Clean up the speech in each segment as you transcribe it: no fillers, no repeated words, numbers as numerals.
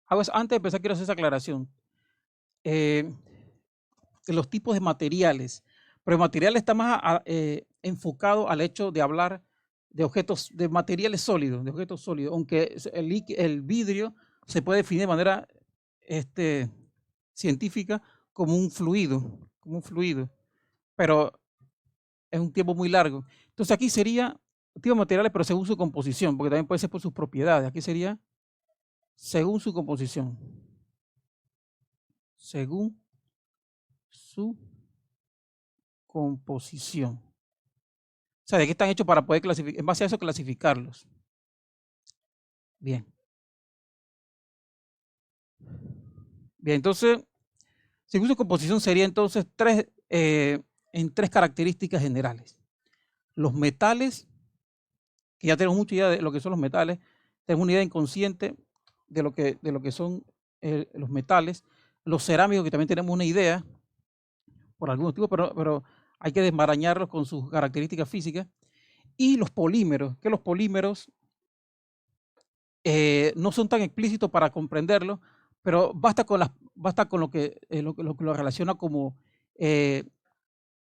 Antes de empezar, quiero hacer esa aclaración. De los tipos de materiales, pero el material está más enfocado al hecho de hablar de objetos, de materiales sólidos, de objetos sólidos, aunque el vidrio se puede definir de manera científica como un fluido, pero es un tiempo muy largo. Entonces aquí sería tipo de materiales, pero según su composición, porque también puede ser por sus propiedades. Aquí sería según su composición. Según su composición. O sea, de qué están hechos para poder clasificar, en base a eso clasificarlos. Bien. Bien, entonces, según su composición sería entonces en tres características generales. Los metales, que ya tenemos mucha idea de lo que son los metales, tenemos una idea inconsciente de lo que son los metales. Los cerámicos, que también tenemos una idea, por algún motivo, pero hay que desmarañarlos con sus características físicas. Y los polímeros, que los polímeros no son tan explícitos para comprenderlo, pero basta con lo que lo relaciona como el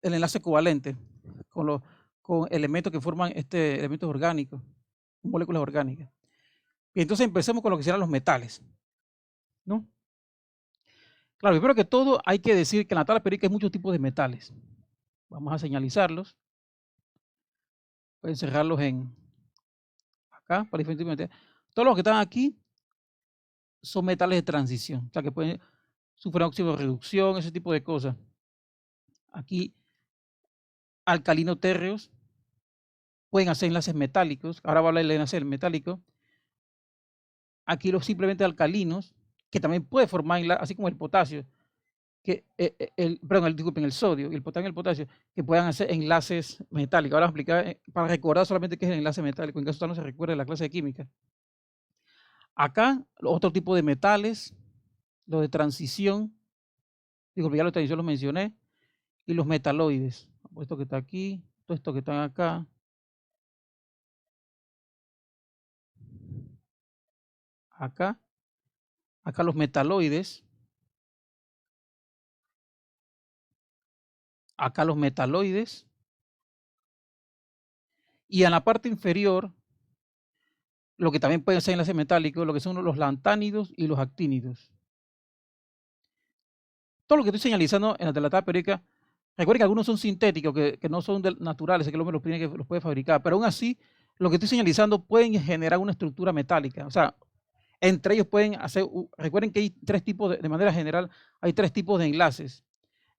enlace covalente, con elementos que forman elementos orgánicos, moléculas orgánicas. Y entonces empecemos con lo que serán los metales, ¿no? Claro, primero que todo hay que decir que en la tabla periódica hay muchos tipos de metales. Vamos a señalizarlos. Pueden cerrarlos acá para diferentes metales. Todos los que están aquí son metales de transición, o sea que pueden sufrir óxido de reducción, ese tipo de cosas. Aquí, alcalino térreos, pueden hacer enlaces metálicos. Ahora va a hablar del enlace metálico. Aquí los simplemente alcalinos, que también puede formar enlaces, así como el potasio, disculpen, el sodio y el potasio y el potasio, que puedan hacer enlaces metálicos. Ahora vamos a explicar, para recordar solamente qué es el enlace metálico, en caso tal no se recuerde de la clase de química. Acá, otro tipo de metales, los de transición, ya los de transición los mencioné, y los metaloides. Esto que está aquí, todo esto que están acá. Acá los metaloides. Acá los metaloides. Y en la parte inferior, lo que también pueden ser enlaces metálicos, lo que son los lantánidos y los actínidos. Todo lo que estoy señalizando en la tabla periódica, recuerden que algunos son sintéticos, que no son naturales, que el hombre los puede fabricar, pero aún así, lo que estoy señalizando pueden generar una estructura metálica. O sea, entre ellos pueden hacer, recuerden que hay tres tipos, de manera general, hay tres tipos de enlaces.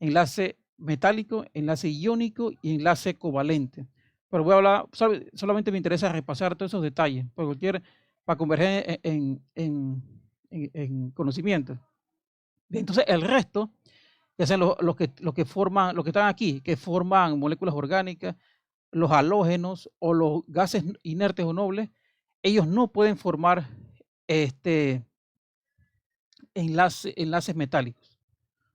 Enlace metálico, enlace iónico y enlace covalente. Pero voy a hablar, solamente me interesa repasar todos esos detalles, para converger en conocimiento. Entonces, el resto, ya sean los que forman, los que están aquí, que forman moléculas orgánicas, los halógenos o los gases inertes o nobles, ellos no pueden formar enlaces metálicos.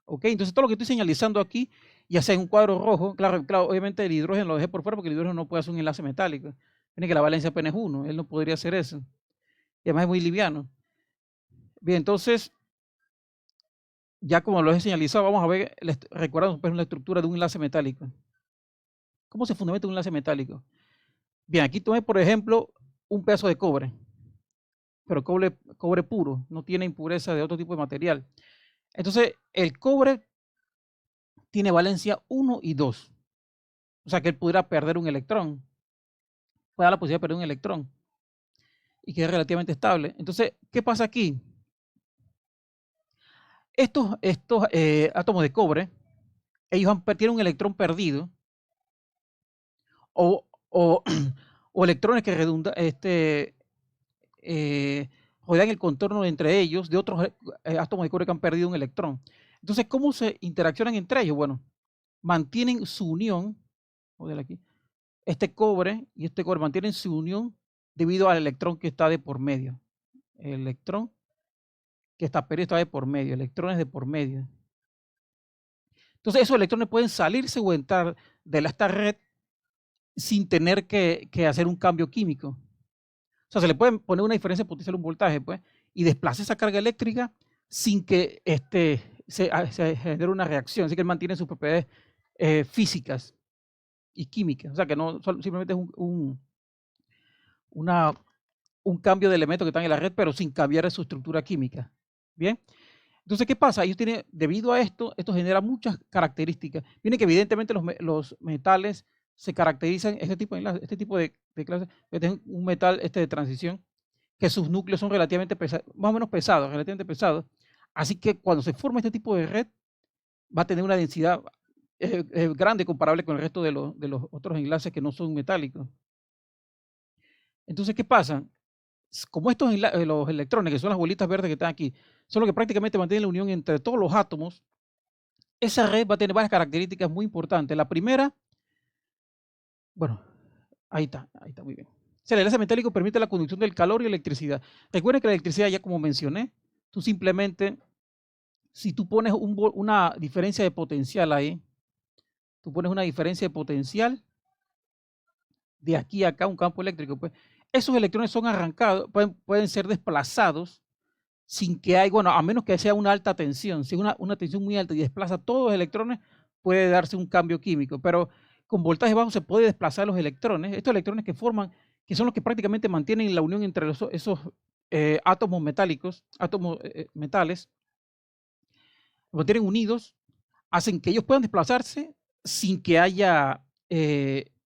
¿Ok? Entonces, todo lo que estoy señalizando aquí, ya sea en un cuadro rojo, claro, obviamente el hidrógeno lo dejé por fuera porque el hidrógeno no puede hacer un enlace metálico. Tiene que la valencia apenas es 1, él no podría hacer eso. Y además es muy liviano. Bien, entonces, ya como lo he señalizado, vamos a ver, recordamos pues la estructura de un enlace metálico. ¿Cómo se fundamenta un enlace metálico? Bien, aquí tomé, por ejemplo, un pedazo de cobre, pero cobre puro, no tiene impureza de otro tipo de material. Entonces, el cobre tiene valencia 1 y 2. O sea, que él pudiera perder un electrón. Puede dar la posibilidad de perder un electrón. Y que es relativamente estable. Entonces, ¿qué pasa aquí? Estos átomos de cobre, ellos tienen un electrón perdido o electrones que rodean el contorno entre ellos de otros átomos de cobre que han perdido un electrón. Entonces, ¿cómo se interaccionan entre ellos? Bueno, mantienen su unión, aquí, este cobre y este cobre mantienen su unión debido al electrón que está de por medio. El electrón que está perdido está de por medio, electrones de por medio. Entonces, esos electrones pueden salirse o entrar de esta red sin tener que hacer un cambio químico. O sea, se le puede poner una diferencia potencial, un voltaje, pues, y desplaza esa carga eléctrica sin que se genere una reacción, así que él mantiene sus propiedades físicas y químicas, o sea que no simplemente es un cambio de elementos que están en la red, pero sin cambiar su estructura química. Bien, entonces, ¿qué pasa? Debido a esto genera muchas características. Viene que evidentemente los metales se caracterizan, este tipo de clases, este es un metal de transición, que sus núcleos son relativamente pesados, más o menos pesados, relativamente pesados. Así que cuando se forma este tipo de red, va a tener una densidad grande comparable con el resto de los otros enlaces que no son metálicos. Entonces, ¿qué pasa? Como los electrones, que son las bolitas verdes que están aquí, son los que prácticamente mantienen la unión entre todos los átomos, esa red va a tener varias características muy importantes. La primera, bueno, ahí está, muy bien. El enlace metálico permite la conducción del calor y electricidad. Recuerden que la electricidad, ya como mencioné, tú simplemente, si tú pones una diferencia de potencial ahí, tú pones una diferencia de potencial de aquí a acá, un campo eléctrico, pues esos electrones son arrancados, pueden ser desplazados sin que haya, bueno, a menos que sea una alta tensión. Si es una tensión muy alta y desplaza todos los electrones, puede darse un cambio químico, pero con voltaje bajo se puede desplazar los electrones. Estos electrones que son los que prácticamente mantienen la unión entre esos átomos metálicos, metales, los mantienen unidos, hacen que ellos puedan desplazarse sin que haya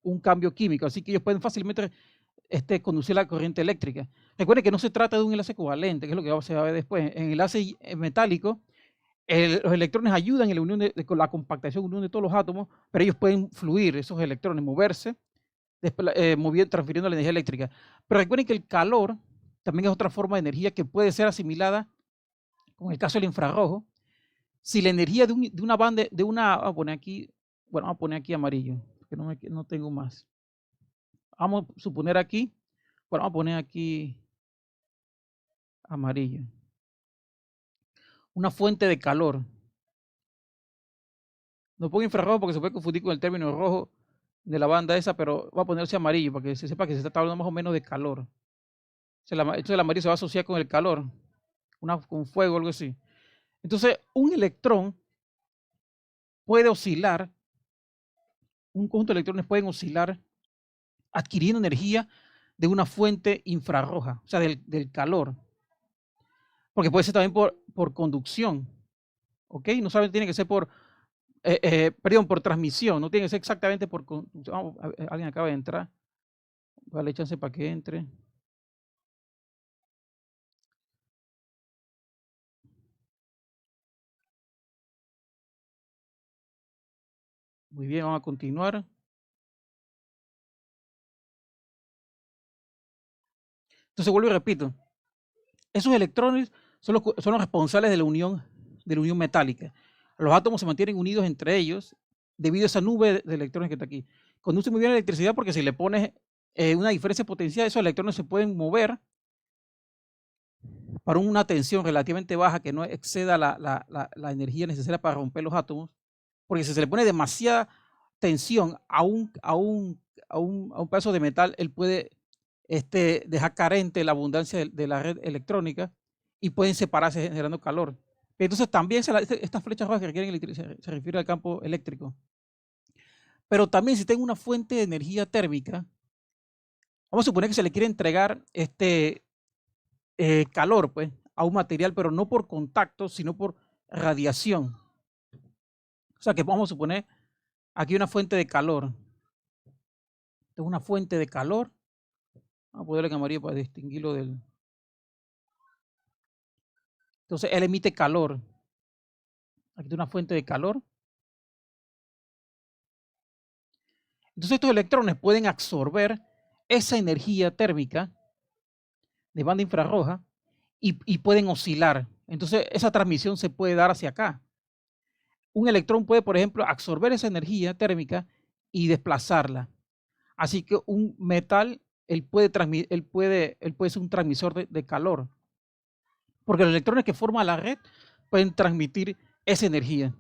un cambio químico. Así que ellos pueden fácilmente conducir la corriente eléctrica. Recuerden que no se trata de un enlace covalente, que es lo que se va a ver después. En el enlace metálico, los electrones ayudan en la unión con la compactación, unión de todos los átomos, pero ellos pueden fluir, esos electrones, moverse, transfiriendo la energía eléctrica. Pero recuerden que el calor también es otra forma de energía que puede ser asimilada, como en el caso del infrarrojo. Si la energía de una banda, vamos a poner aquí amarillo, porque no tengo más. Vamos a suponer aquí, vamos a poner aquí amarillo. Una fuente de calor. No pongo infrarrojo porque se puede confundir con el término rojo de la banda esa, pero va a ponerse amarillo para que se sepa que se está hablando más o menos de calor. Entonces el amarillo se va a asociar con el calor, con fuego o algo así. Entonces, un electrón puede oscilar, un conjunto de electrones pueden oscilar adquiriendo energía de una fuente infrarroja, o sea, del calor. Porque puede ser también por conducción, ¿ok? No solamente tiene que ser por transmisión, no tiene que ser exactamente por conducción. Alguien acaba de entrar, voy a darle chance para que entre. Muy bien, vamos a continuar. Entonces vuelvo y repito, esos electrones son los responsables de la unión metálica. Los átomos se mantienen unidos entre ellos debido a esa nube de electrones que está aquí. Conduce muy bien la electricidad porque si le pones una diferencia potencial, esos electrones se pueden mover para una tensión relativamente baja que no exceda la energía necesaria para romper los átomos, porque si se le pone demasiada tensión a un pedazo de metal, él puede dejar carente la abundancia de la red electrónica y pueden separarse generando calor. Entonces también estas flechas rojas que requieren electricidad se refiere al campo eléctrico. Pero también si tengo una fuente de energía térmica, vamos a suponer que se le quiere entregar calor pues, a un material, pero no por contacto, sino por radiación. O sea que vamos a suponer aquí una fuente de calor. Tengo una fuente de calor. Vamos a ponerle en amarillo para distinguirlo del... Entonces él emite calor. Aquí tengo una fuente de calor. Entonces estos electrones pueden absorber esa energía térmica de banda infrarroja y pueden oscilar. Entonces esa transmisión se puede dar hacia acá. Un electrón puede, por ejemplo, absorber esa energía térmica y desplazarla. Así que un metal, él puede ser un transmisor de calor. Porque los electrones que forman la red pueden transmitir esa energía.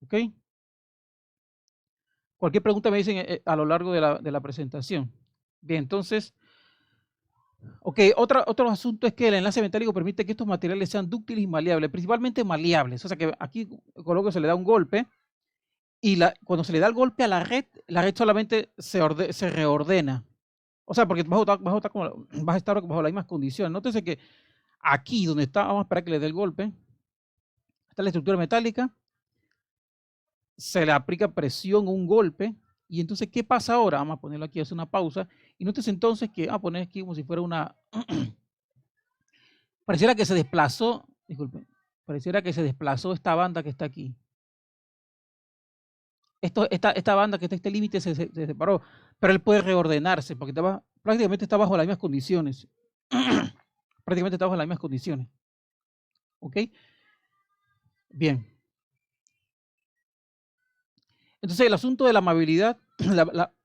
¿Ok? Cualquier pregunta me dicen a lo largo de la presentación. Bien, entonces, Ok, otro asunto es que el enlace metálico permite que estos materiales sean dúctiles y maleables, principalmente maleables. O sea que aquí coloco se le da un golpe y cuando se le da el golpe a la red solamente se reordena. O sea, porque vas a estar bajo las mismas condiciones. Nótese que aquí donde está, vamos a esperar que le dé el golpe, está la estructura metálica, se le aplica presión o un golpe, y entonces, ¿qué pasa ahora? Vamos a ponerlo aquí, hacer una pausa, y nótese entonces que, vamos a poner aquí como si fuera una, pareciera que se desplazó, disculpen, pareciera que se desplazó esta banda que está aquí. Esta banda que está este límite se separó, pero él puede reordenarse, porque prácticamente está bajo las mismas condiciones. Prácticamente está bajo las mismas condiciones. ¿Ok? Bien. Entonces, el asunto de la amabilidad,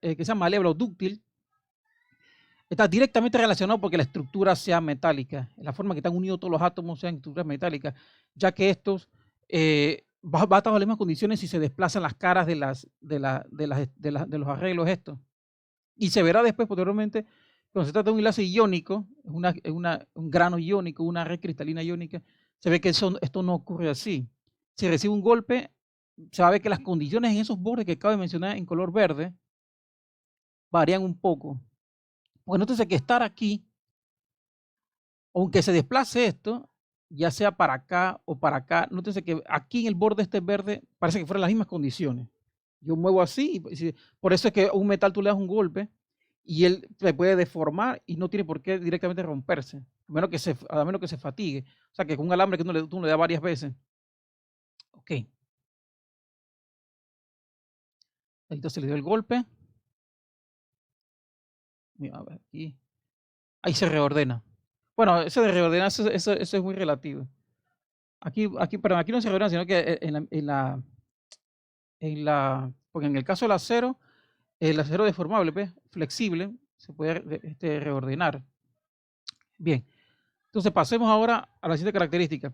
que sea maleable o dúctil, está directamente relacionado porque la estructura sea metálica, la forma que están unidos todos los átomos sean estructuras metálicas, ya que estos va a estar bajo las mismas condiciones si se desplazan las caras de los arreglos estos. Y se verá después, posteriormente, cuando se trata de un enlace iónico, un grano iónico, una red cristalina iónica, se ve que esto no ocurre así. Si recibe un golpe, se va a ver que las condiciones en esos bordes que acabo de mencionar en color verde varían un poco. Porque nótese que estar aquí, aunque se desplace esto, ya sea para acá o para acá, nótese que aquí en el borde este verde parece que fueran las mismas condiciones. Yo muevo así, por eso es que a un metal tú le das un golpe y él se puede deformar y no tiene por qué directamente romperse, a menos que se fatigue. O sea, que con un alambre que tú le das varias veces. Ok. Ahí se le dio el golpe. Mira, a ver, aquí. Ahí se reordena. Bueno, eso de reordenar, eso es muy relativo. Pero aquí no se reordena, sino que porque en el caso del acero, el acero deformable, pues, flexible, se puede reordenar. Bien, entonces pasemos ahora a la siguiente característica.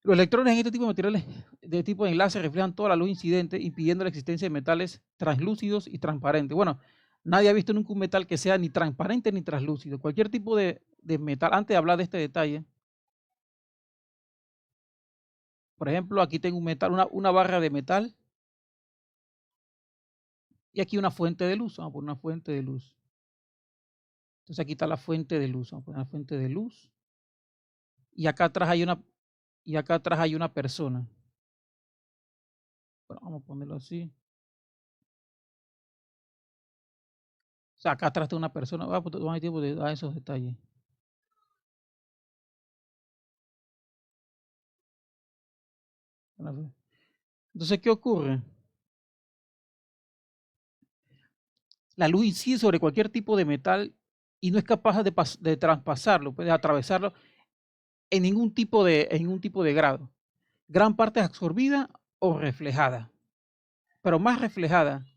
Los electrones en este tipo de materiales de tipo de enlace reflejan toda la luz incidente, impidiendo la existencia de metales translúcidos y transparentes. Bueno, nadie ha visto nunca un metal que sea ni transparente ni translúcido. Cualquier tipo de metal, antes de hablar de este detalle, por ejemplo, aquí tengo un metal, una barra de metal, y aquí una fuente de luz. Vamos a poner una fuente de luz. Entonces aquí está la fuente de luz. Vamos a poner la fuente de luz. Y acá atrás hay una persona. Bueno, vamos a ponerlo así. O sea, acá atrás está una persona. Vamos a tomar tiempo de dar esos detalles. Entonces, ¿qué ocurre? La luz incide sobre cualquier tipo de metal y no es capaz de traspasarlo, de atravesarlo en ningún tipo de grado. Gran parte es absorbida o reflejada, pero más reflejada.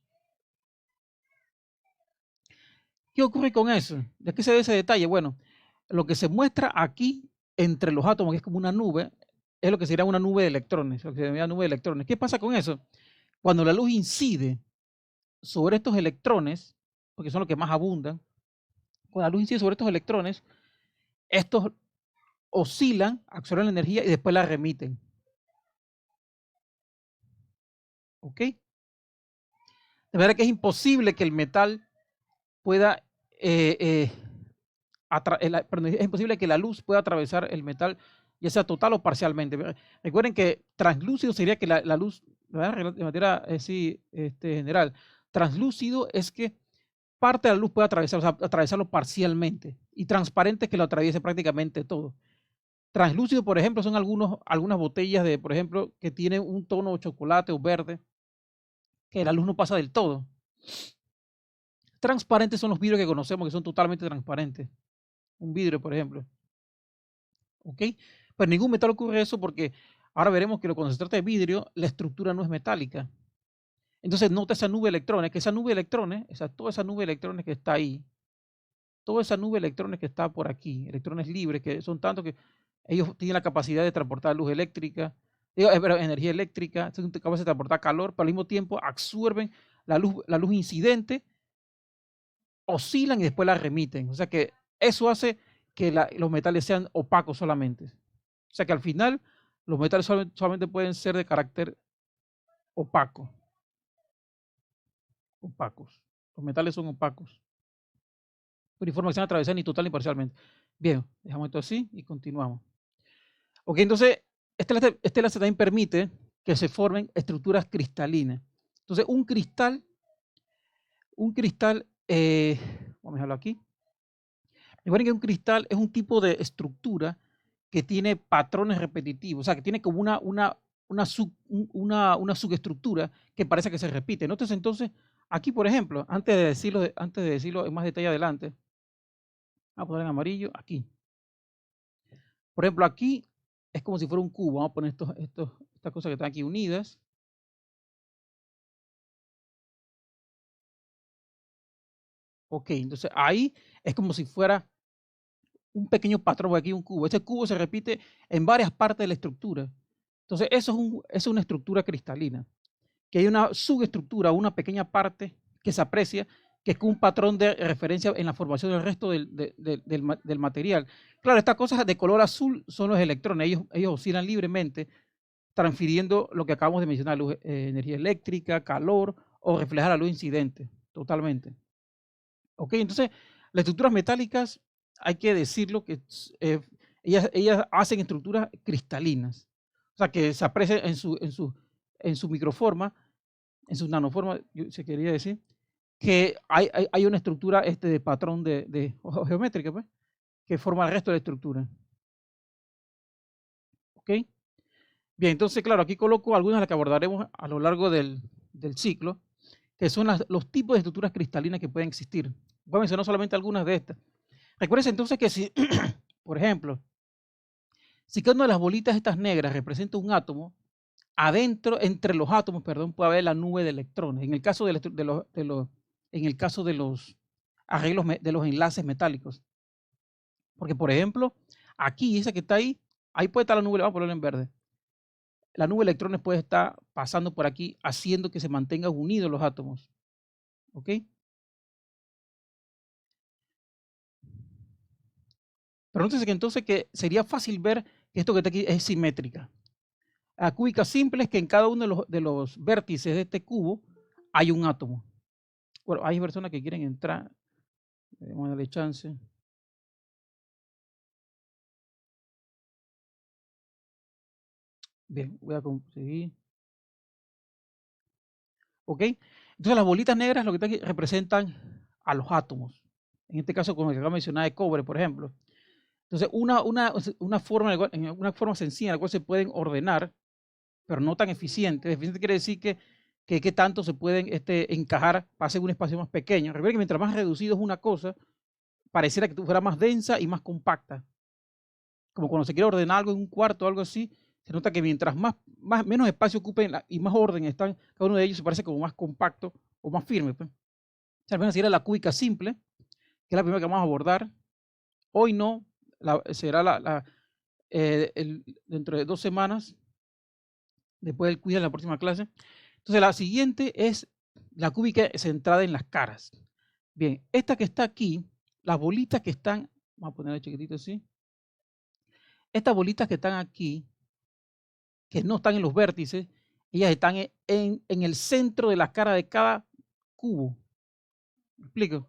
¿Qué ocurre con eso? ¿De qué se ve ese detalle? Bueno, lo que se muestra aquí entre los átomos, que es como una nube, es lo que sería una nube de electrones, lo que se llama nube de electrones. ¿Qué pasa con eso? Cuando la luz incide sobre estos electrones, porque son los que más abundan, cuando la luz incide sobre estos electrones, estos oscilan, absorben la energía y después la remiten. ¿Ok? De manera que es imposible que el metal pueda, es imposible que la luz pueda atravesar el metal, ya sea total o parcialmente. Recuerden que translúcido sería que la luz, ¿verdad? De manera así general, translúcido es que parte de la luz puede atravesar, o sea, atravesarlo parcialmente, y transparente es que lo atraviese prácticamente todo. Translúcido, por ejemplo, son algunas botellas por ejemplo, que tienen un tono de chocolate o verde, que la luz no pasa del todo. Transparentes son los vidrios que conocemos, que son totalmente transparentes. Un vidrio, por ejemplo. ¿Ok? Pero en ningún metal ocurre eso porque ahora veremos que cuando se trata de vidrio, la estructura no es metálica. Entonces, nota esa nube de electrones, toda esa nube de electrones que está ahí, toda esa nube de electrones que está por aquí, electrones libres, que son tantos que ellos tienen la capacidad de transportar luz eléctrica, energía eléctrica, son capaces de transportar calor, pero al mismo tiempo absorben la luz incidente, oscilan y después la remiten. O sea que eso hace que los metales sean opacos solamente. O sea que al final los metales solamente pueden ser de carácter opaco. Opacos. Los metales son opacos. Por información atravesada ni total ni parcialmente. Bien, dejamos esto así y continuamos. Ok, entonces, este enlace también permite que se formen estructuras cristalinas. Entonces, un cristal, vamos a dejarlo aquí. Recuerden que un cristal es un tipo de estructura que tiene patrones repetitivos, o sea, que tiene como una subestructura que parece que se repite. Entonces, aquí, por ejemplo, antes de decirlo en más detalle adelante, vamos a poner en amarillo aquí. Por ejemplo, aquí es como si fuera un cubo. Vamos a poner estas cosas que están aquí unidas. Ok, entonces ahí es como si fuera un pequeño patrón, aquí un cubo. Este cubo se repite en varias partes de la estructura. Entonces eso es una estructura cristalina. Que hay una subestructura, una pequeña parte que se aprecia, que es un patrón de referencia en la formación del resto del material. Claro, estas cosas de color azul son los electrones. Ellos oscilan libremente, transfiriendo lo que acabamos de mencionar, luz, energía eléctrica, calor o reflejar la luz incidente, totalmente. Ok, entonces las estructuras metálicas, hay que decirlo que ellas hacen estructuras cristalinas, o sea que se aprecia en su microforma, en su nanoforma, se quería decir, que hay una estructura de patrón geométrica, pues, que forma el resto de la estructura. ¿Ok? Bien, entonces, claro, aquí coloco algunas de las que abordaremos a lo largo del ciclo, que son los tipos de estructuras cristalinas que pueden existir. Voy a mencionar solamente algunas de estas. Recuerden entonces que si, por ejemplo, si cada una de las bolitas estas negras representa un átomo, entre los átomos, perdón, puede haber la nube de electrones. En el caso en el caso de los arreglos de los enlaces metálicos. Porque, por ejemplo, aquí, esa que está ahí puede estar la nube, vamos a ponerla en verde. La nube de electrones puede estar pasando por aquí, haciendo que se mantengan unidos los átomos. ¿Ok? Pero entonces que sería fácil ver que esto que está aquí es simétrica. La cúbica simple es que en cada uno de los vértices de este cubo hay un átomo. Bueno, hay personas que quieren entrar. Vamos a darle chance. Bien, voy a conseguir. ¿Ok? Entonces las bolitas negras lo que está aquí representan a los átomos. En este caso, como el que acabo de mencionar de cobre, por ejemplo. Entonces, una forma sencilla en la cual se pueden ordenar, pero no tan eficiente. Eficiente quiere decir que tanto se pueden encajar para hacer un espacio más pequeño. Recuerden que mientras más reducido es una cosa, pareciera que fuera más densa y más compacta. Como cuando se quiere ordenar algo en un cuarto o algo así, se nota que mientras menos espacio ocupen y más orden están, cada uno de ellos se parece como más compacto o más firme. Pues. O sea, al menos sería la cúbica simple, que es la primera que vamos a abordar. Hoy no, será dentro de 2 semanas, después del quiz de la próxima clase. Entonces la siguiente es la cúbica centrada en las caras. Bien, esta que está aquí, las bolitas que están, vamos a ponerle chiquitito así, estas bolitas que están aquí, que no están en los vértices, ellas están en el centro de la cara de cada cubo. ¿Me explico?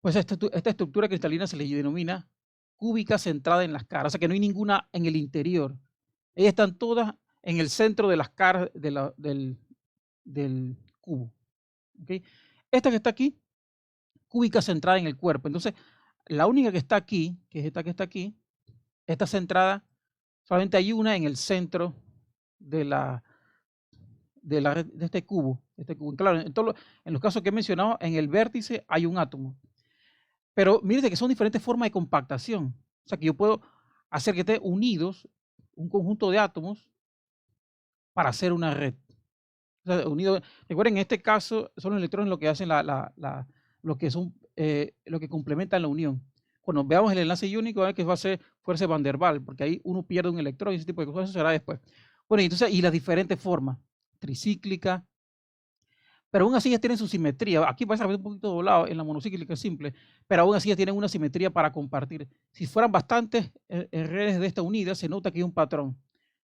Pues esta estructura cristalina se le denomina cúbica centrada en las caras, o sea que no hay ninguna en el interior. Ellas están todas en el centro de las caras del cubo. ¿Okay? Esta que está aquí, cúbica centrada en el cuerpo. Entonces, la única que está aquí, que es esta que está aquí, está centrada, solamente hay una en el centro de este cubo. Claro, en los casos que he mencionado, en el vértice hay un átomo. Pero miren que son diferentes formas de compactación. O sea que yo puedo hacer que estén unidos un conjunto de átomos para hacer una red. O sea, recuerden, en este caso son los electrones lo que hacen lo que complementan la unión. Cuando veamos el enlace iónico, que va a ser fuerza de Van der Waals, porque ahí uno pierde un electrón y ese tipo de cosas, eso será después. Bueno, entonces, y las diferentes formas, tricíclica, pero aún así ya tienen su simetría. Aquí parece un poquito doblado en la monocíclica simple, pero aún así ya tienen una simetría para compartir. Si fueran bastantes redes de esta unida, se nota que hay un patrón.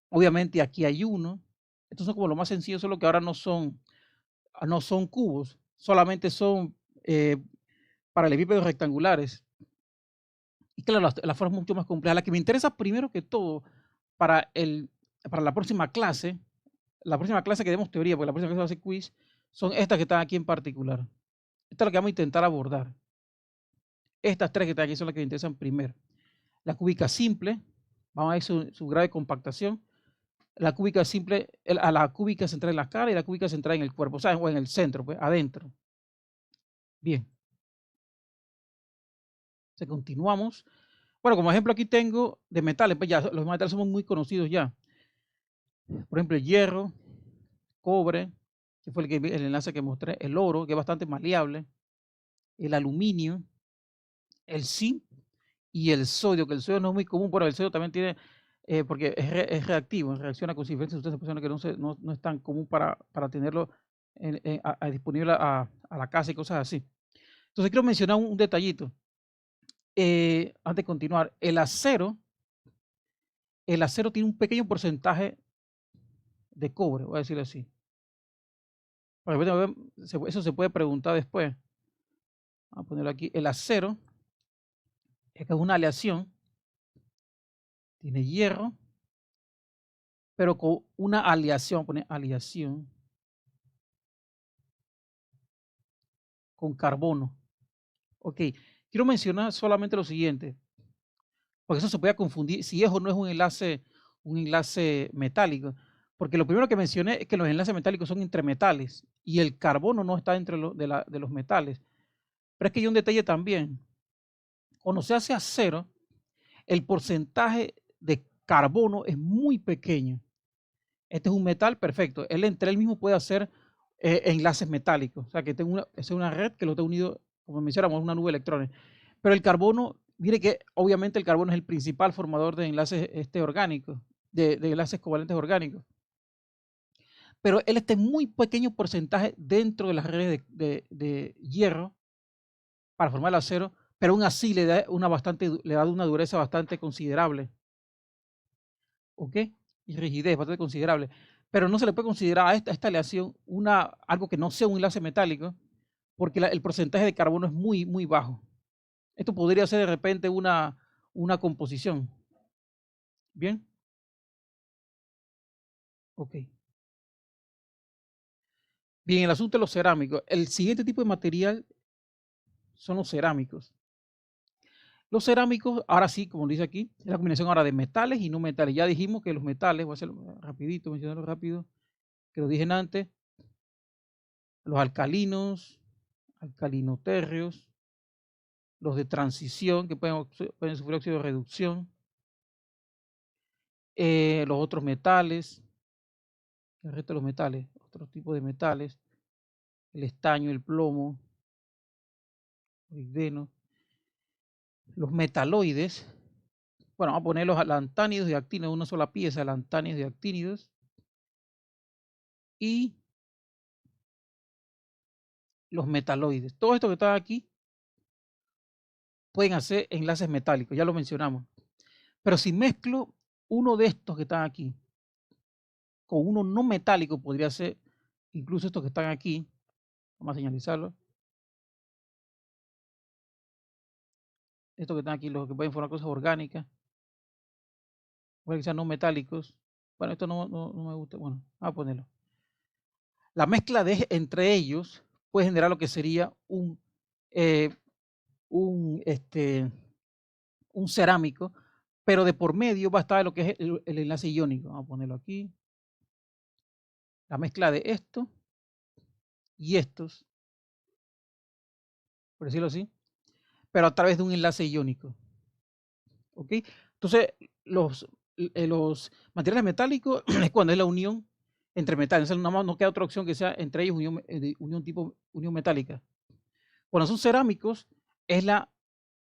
Obviamente aquí hay uno. Estos son como lo más sencillo, solo que ahora no son cubos, solamente son paralelepípedos rectangulares. Y claro, la forma es mucho más compleja. La que me interesa primero que todo para, para la próxima clase que demos teoría, porque la próxima clase va a ser quiz, son estas que están aquí en particular. Esta es la que vamos a intentar abordar. Estas tres que están aquí son las que me interesan primero. La cúbica simple, vamos a ver su grado de compactación. La cúbica simple, a la cúbica central en la cara y la cúbica central en el cuerpo, o sea, o en el centro, pues, adentro. Bien. Entonces, continuamos. Bueno, como ejemplo aquí tengo de metales, pues ya los metales somos muy conocidos ya. Por ejemplo, el hierro, cobre, que fue el enlace que mostré, el oro, que es bastante maleable, el aluminio, el zinc y el sodio, que el sodio no es muy común, pero el sodio también tiene, porque es reactivo, reacciona con diferentes sustancias que no es tan común para tenerlo disponible a la casa y cosas así. Entonces quiero mencionar un detallito. Antes de continuar, el acero tiene un pequeño porcentaje de cobre, voy a decirlo así. Eso se puede preguntar después. Vamos a ponerlo aquí. El acero es una aleación, tiene hierro, pero con una aleación, poner aleación con carbono. Ok, quiero mencionar solamente lo siguiente, porque eso se puede confundir si es o no es un enlace metálico. Porque lo primero que mencioné es que los enlaces metálicos son entre metales y el carbono no está dentro de los metales. Pero es que hay un detalle también. Cuando se hace acero, el porcentaje de carbono es muy pequeño. Este es un metal perfecto. Él entre él mismo puede hacer enlaces metálicos. O sea, que es una red que lo está unido, como mencionamos, una nube de electrones. Pero el carbono, mire que obviamente el carbono es el principal formador de enlaces orgánicos, de enlaces covalentes orgánicos. Pero él está en muy pequeño porcentaje dentro de las redes de hierro para formar el acero, pero aún así le da una dureza bastante considerable. ¿Ok? Y rigidez bastante considerable. Pero no se le puede considerar a esta aleación algo que no sea un enlace metálico, porque el porcentaje de carbono es muy, muy bajo. Esto podría ser de repente una composición. ¿Bien? Ok. Bien, el asunto de los cerámicos. El siguiente tipo de material son los cerámicos. Los cerámicos, ahora sí, como dice aquí, es la combinación ahora de metales y no metales. Ya dijimos que los metales, voy a hacerlo rapidito, mencionarlo rápido, que lo dije antes, los alcalinos, alcalinotérreos, los de transición, que pueden sufrir óxido de reducción, los otros metales, el resto de los metales, otros tipos de metales, el estaño, el plomo, molibdeno, los metaloides, bueno, vamos a poner los lantánidos y actínidos, una sola pieza, lantánidos y actínidos, y los metaloides. Todo esto que está aquí pueden hacer enlaces metálicos, ya lo mencionamos. Pero si mezclo uno de estos que están aquí con uno no metálico, podría ser incluso estos que están aquí, vamos a señalizarlo. Estos que están aquí, los que pueden formar cosas orgánicas, pueden que sean no metálicos. Bueno, esto no me gusta. Bueno, vamos a ponerlo. La mezcla entre ellos puede generar lo que sería un cerámico, pero de por medio va a estar lo que es el enlace iónico. Vamos a ponerlo aquí. La mezcla de esto y estos, por decirlo así, pero a través de un enlace iónico. ¿Ok? Entonces, los materiales metálicos es cuando es la unión entre metales. No queda otra opción que sea entre ellos unión metálica. Cuando son cerámicos, es la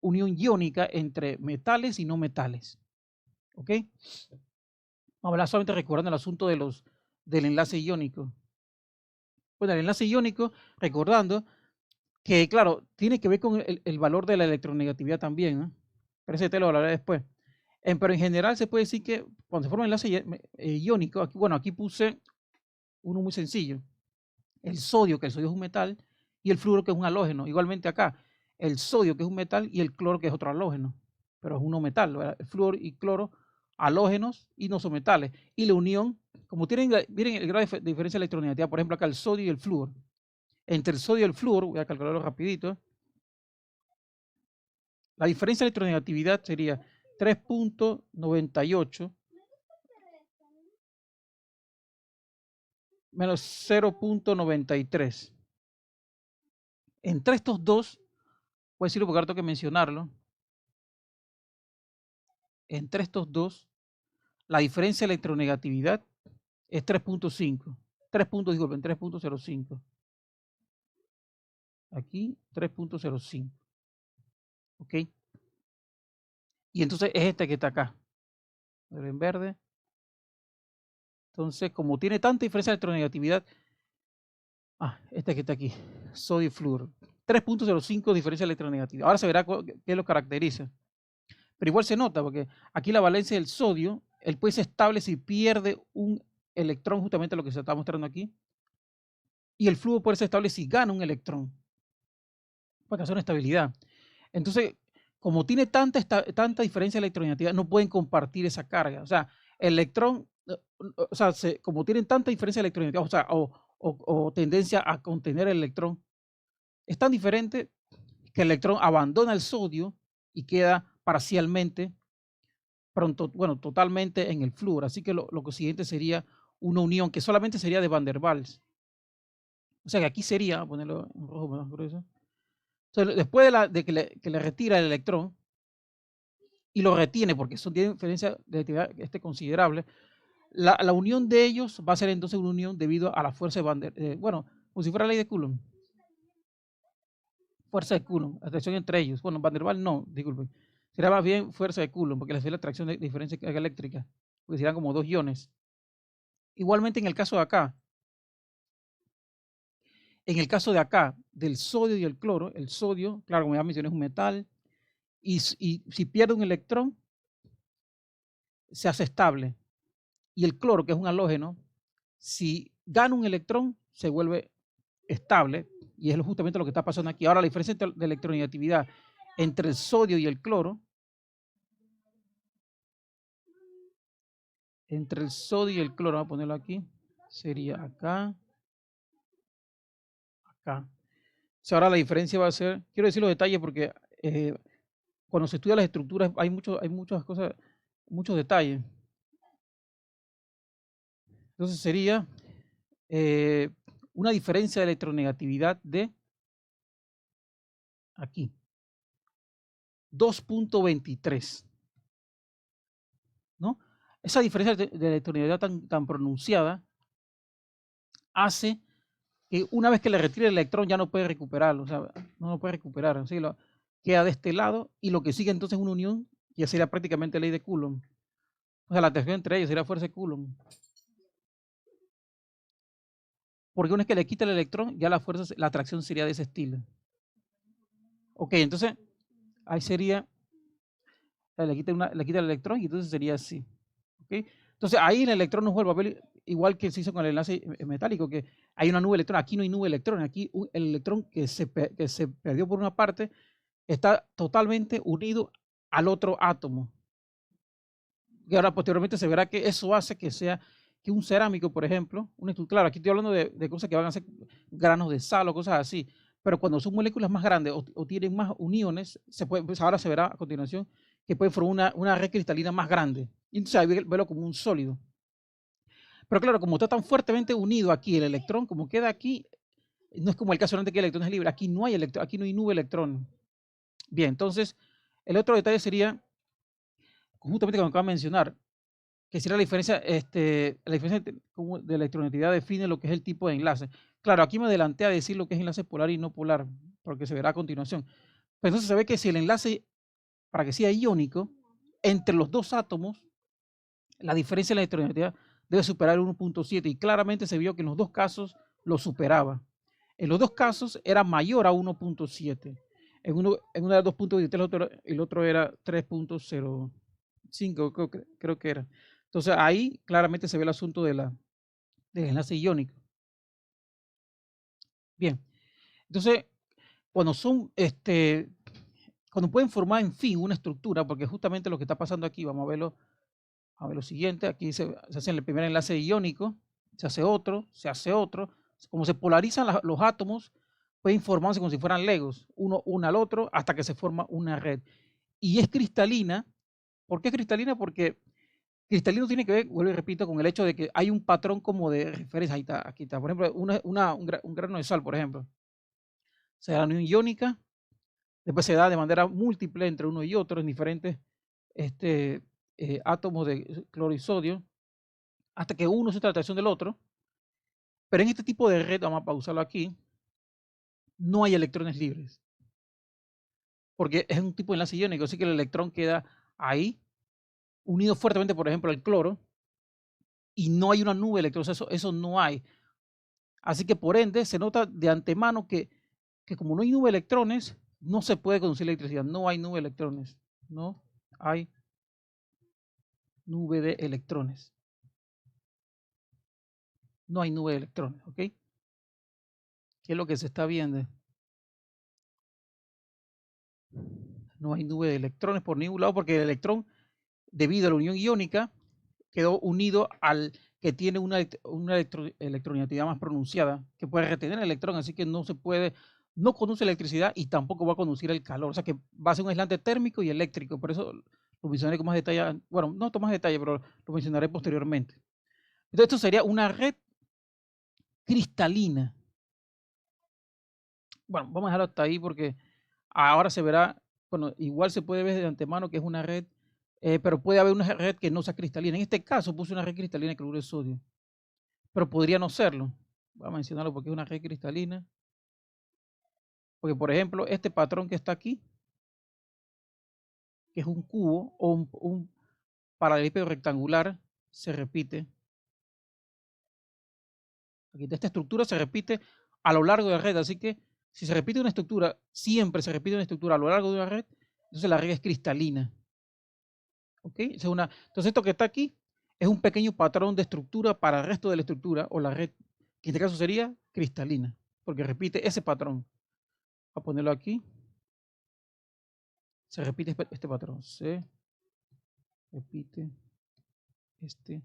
unión iónica entre metales y no metales. ¿Ok? Vamos a hablar solamente recordando el asunto del enlace iónico. Bueno, el enlace iónico, recordando que, claro, tiene que ver con el valor de la electronegatividad también, ¿no? Pero ese te lo hablaré después. Pero en general se puede decir que cuando se forma el enlace iónico, aquí, bueno, aquí puse uno muy sencillo. El sodio, que el sodio es un metal, y el flúor, que es un halógeno. Igualmente acá, el sodio, que es un metal, y el cloro, que es otro halógeno. Pero es uno metal, ¿verdad? El flúor y cloro, halógenos y no son metales. Y la unión, como miren el grado de diferencia de electronegatividad, por ejemplo, acá el sodio y el flúor. Entre el sodio y el flúor, voy a calcularlo rapidito, la diferencia de electronegatividad sería 3.98 menos 0.93. Entre estos dos, voy a decirlo porque ahora tengo que mencionarlo, entre estos dos, la diferencia de electronegatividad es 3.5. 3.05. Aquí 3.05. ¿Ok? Y entonces es este que está acá. En verde. Entonces, como tiene tanta diferencia de electronegatividad, este que está aquí, sodio y flúor. 3.05 diferencia de electronegatividad. Ahora se verá qué lo caracteriza. Pero igual se nota, porque aquí la valencia del sodio, él puede ser estable si pierde un electrón, justamente lo que se está mostrando aquí. Y el flúor puede ser estable si gana un electrón, para hacer una estabilidad. Entonces, como tiene tanta diferencia de electronegatividad, no pueden compartir esa carga. O sea, el electrón, o sea, como tienen tanta diferencia de electronegatividad, o sea, o tendencia a contener el electrón, es tan diferente que el electrón abandona el sodio y queda parcialmente, totalmente en el flúor. Así que lo siguiente sería una unión que solamente sería de Van der Waals. O sea que aquí sería, voy a ponerlo en rojo más grueso. Entonces, después de que le retira el electrón y lo retiene, porque son tiene diferencia de actividad considerable, la unión de ellos va a ser entonces una unión debido a la fuerza de Van der bueno, como si fuera la ley de Coulomb. Fuerza de Coulomb, atracción entre ellos. Bueno, Van der Waals no, disculpen. Será más bien fuerza de Coulomb, porque les da la atracción de diferencia de carga eléctrica, porque serán como dos iones. Igualmente en el caso de acá, del sodio y el cloro, el sodio, claro, como ya mencioné, es un metal, y si pierde un electrón, se hace estable. Y el cloro, que es un halógeno, si gana un electrón, se vuelve estable, y es justamente lo que está pasando aquí. Ahora, la diferencia de electronegatividad entre el sodio y el cloro, vamos a ponerlo aquí, sería acá, acá. O sea, ahora la diferencia va a ser, quiero decir los detalles porque cuando se estudia las estructuras hay muchas cosas, muchos detalles. Entonces sería una diferencia de electronegatividad de aquí, 2.23, ¿no? Esa diferencia de electronegatividad tan pronunciada hace que una vez que le retire el electrón ya no puede recuperarlo, o sea, no lo puede recuperar, ¿sí? Queda de este lado y lo que sigue entonces es una unión, ya sería prácticamente ley de Coulomb. O sea, la atracción entre ellos sería fuerza de Coulomb. Porque una vez que le quita el electrón, ya la atracción sería de ese estilo. Ok, entonces ahí sería, le quita el electrón y entonces sería así. ¿Okay? Entonces ahí el electrón nos vuelve a ver igual que se hizo con el enlace metálico, que hay una nube de electrones. Aquí no hay nube de electrones. Aquí el electrón que se perdió por una parte está totalmente unido al otro átomo. Y ahora posteriormente se verá que eso hace que sea que un cerámico, por ejemplo, claro, aquí estoy hablando de cosas que van a ser granos de sal o cosas así, pero cuando son moléculas más grandes o tienen más uniones, pues ahora se verá a continuación que puede formar una red cristalina más grande. Y entonces ahí verlo como un sólido. Pero claro, como está tan fuertemente unido aquí el electrón, como queda aquí, no es como el caso de que el electrón es libre. Aquí no hay aquí no hay nube de electrón. Bien, entonces, el otro detalle sería, justamente como acabo de mencionar, que sería la diferencia de la electronegatividad define lo que es el tipo de enlace. Claro, aquí me adelanté a decir lo que es enlace polar y no polar, porque se verá a continuación. Pero entonces se ve que si el enlace, para que sea iónico, entre los dos átomos, la diferencia de la electronegatividad debe superar el 1.7 y claramente se vio que en los dos casos lo superaba. En los dos casos era mayor a 1.7. En uno era 2.23, el otro era 3.05, creo que era. Entonces ahí claramente se ve el asunto del enlace iónico. Bien, entonces cuando son, cuando pueden formar en fin una estructura, porque justamente lo que está pasando aquí, vamos a verlo, lo siguiente, aquí se hace el primer enlace iónico, se hace otro, como se polarizan los átomos, pueden formarse como si fueran legos, uno al otro, hasta que se forma una red. Y es cristalina. ¿Por qué es cristalina? Porque cristalino tiene que ver, vuelvo y repito, con el hecho de que hay un patrón como de referencia. Ahí está, aquí está. Por ejemplo, un grano de sal, por ejemplo, se da la unión iónica, después se da de manera múltiple entre uno y otro en diferentes átomos de cloro y sodio, hasta que uno se trata del otro. Pero en este tipo de red, vamos a pausarlo aquí, no hay electrones libres, porque es un tipo de enlace iónico, así que el electrón queda ahí, unido fuertemente, por ejemplo, al cloro, y no hay una nube de electrones, eso no hay. Así que por ende se nota de antemano que como no hay nube de electrones, no se puede conducir electricidad, no hay nube de electrones, no hay nube de electrones, no hay nube de electrones, ¿ok? ¿Qué es lo que se está viendo? No hay nube de electrones por ningún lado, porque el electrón, debido a la unión iónica, quedó unido al que tiene una electronegatividad más pronunciada, que puede retener el electrón, así que no conduce electricidad y tampoco va a conducir el calor, o sea que va a ser un aislante térmico y eléctrico, por eso lo mencionaré con más detalle, bueno, no con más detalle, pero lo mencionaré posteriormente. Entonces esto sería una red cristalina. Bueno, vamos a dejarlo hasta ahí porque ahora se verá, bueno, igual se puede ver de antemano que es una red, pero puede haber una red que no sea cristalina. En este caso puse una red cristalina de cloruro de sodio, pero podría no serlo. Voy a mencionarlo porque es una red cristalina. Porque, por ejemplo, este patrón que está aquí, que es un cubo o un paralelepípedo rectangular, se repite. Aquí esta estructura se repite a lo largo de la red, así que si se repite una estructura, siempre se repite una estructura a lo largo de una red, entonces la red es cristalina. ¿Ok? Entonces esto que está aquí es un pequeño patrón de estructura para el resto de la estructura o la red, que en este caso sería cristalina, porque repite ese patrón. Voy a ponerlo aquí. Se repite este patrón. Se repite este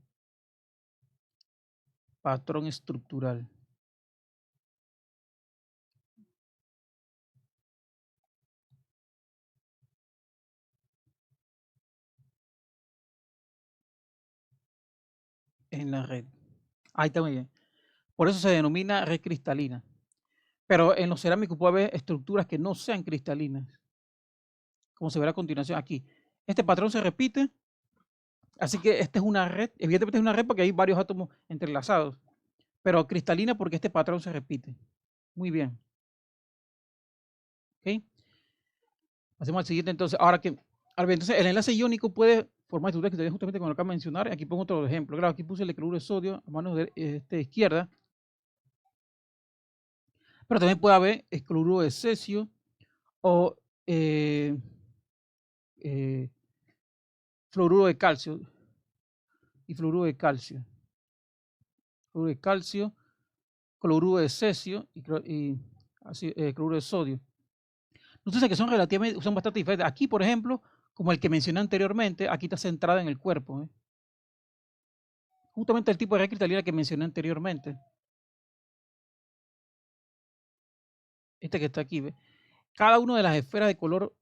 patrón estructural. En la red. Ahí está muy bien. Por eso se denomina red cristalina. Pero en los cerámicos puede haber estructuras que no sean cristalinas, como se verá a continuación aquí. Este patrón se repite, así que esta es una red. Evidentemente es una red porque hay varios átomos entrelazados, pero cristalina porque este patrón se repite. Muy bien. ¿Ok? Hacemos el siguiente entonces. Entonces el enlace iónico puede formar estructuras que justamente como lo acabo de mencionar. Aquí pongo otro ejemplo. Claro, aquí puse el cloruro de sodio a mano izquierda. Pero también puede haber cloruro de cesio o fluoruro de calcio y fluoruro de calcio. Fluoruro de calcio, cloruro de cesio y cloruro de sodio. Entonces que son relativamente, son bastante diferentes. Aquí, por ejemplo, como el que mencioné anteriormente, aquí está centrada en el cuerpo. Justamente el tipo de red cristalina que mencioné anteriormente. Este que está aquí. ¿Ve? Cada una de las esferas de color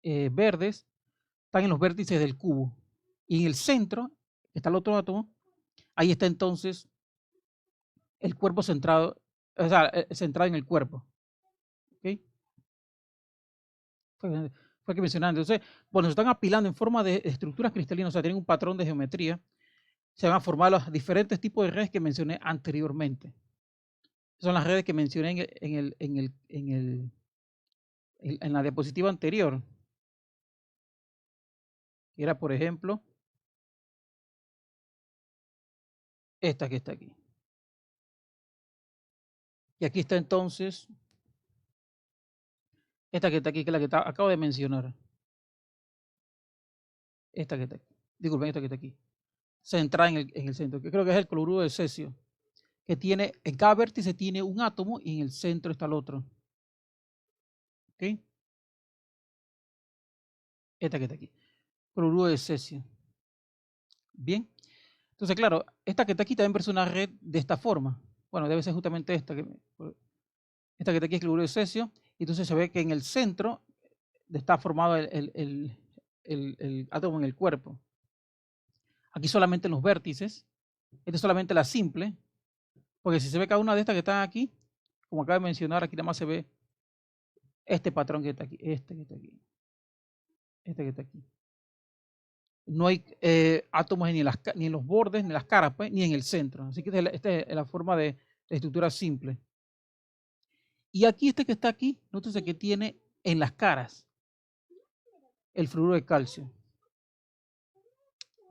verdes están en los vértices del cubo. Y en el centro está el otro átomo. Ahí está entonces el cuerpo centrado, o sea, centrado en el cuerpo. ¿Okay? Fue que mencionaba. Entonces, cuando se están apilando en forma de estructuras cristalinas, o sea, tienen un patrón de geometría, se van a formar los diferentes tipos de redes que mencioné anteriormente. Son las redes que mencioné en la diapositiva anterior. Que era, por ejemplo, esta que está aquí. Y aquí está entonces esta que está aquí, que es la que acabo de mencionar. Esta que está aquí. Disculpen, esta que está aquí. Centrada en el centro, que creo que es el cloruro de cesio, que tiene, en cada vértice tiene un átomo y en el centro está el otro. ¿Ok? Esta que está aquí. Cloruro de cesio. Bien. Entonces, claro, esta que está aquí también parece una red de esta forma. Bueno, debe ser justamente esta que está aquí es cloruro de cesio. Y entonces se ve que en el centro está formado el átomo en el cuerpo. Aquí solamente en los vértices. Esta es solamente la simple. Porque si se ve cada una de estas que están aquí, como acabo de mencionar, aquí nada más se ve este patrón que está aquí, este que está aquí, este que está aquí. No hay átomos ni en los bordes, ni en las caras, pues, ni en el centro. Así que esta es la forma de estructura simple. Y aquí este que está aquí, nótese que tiene en las caras el fluoruro de calcio.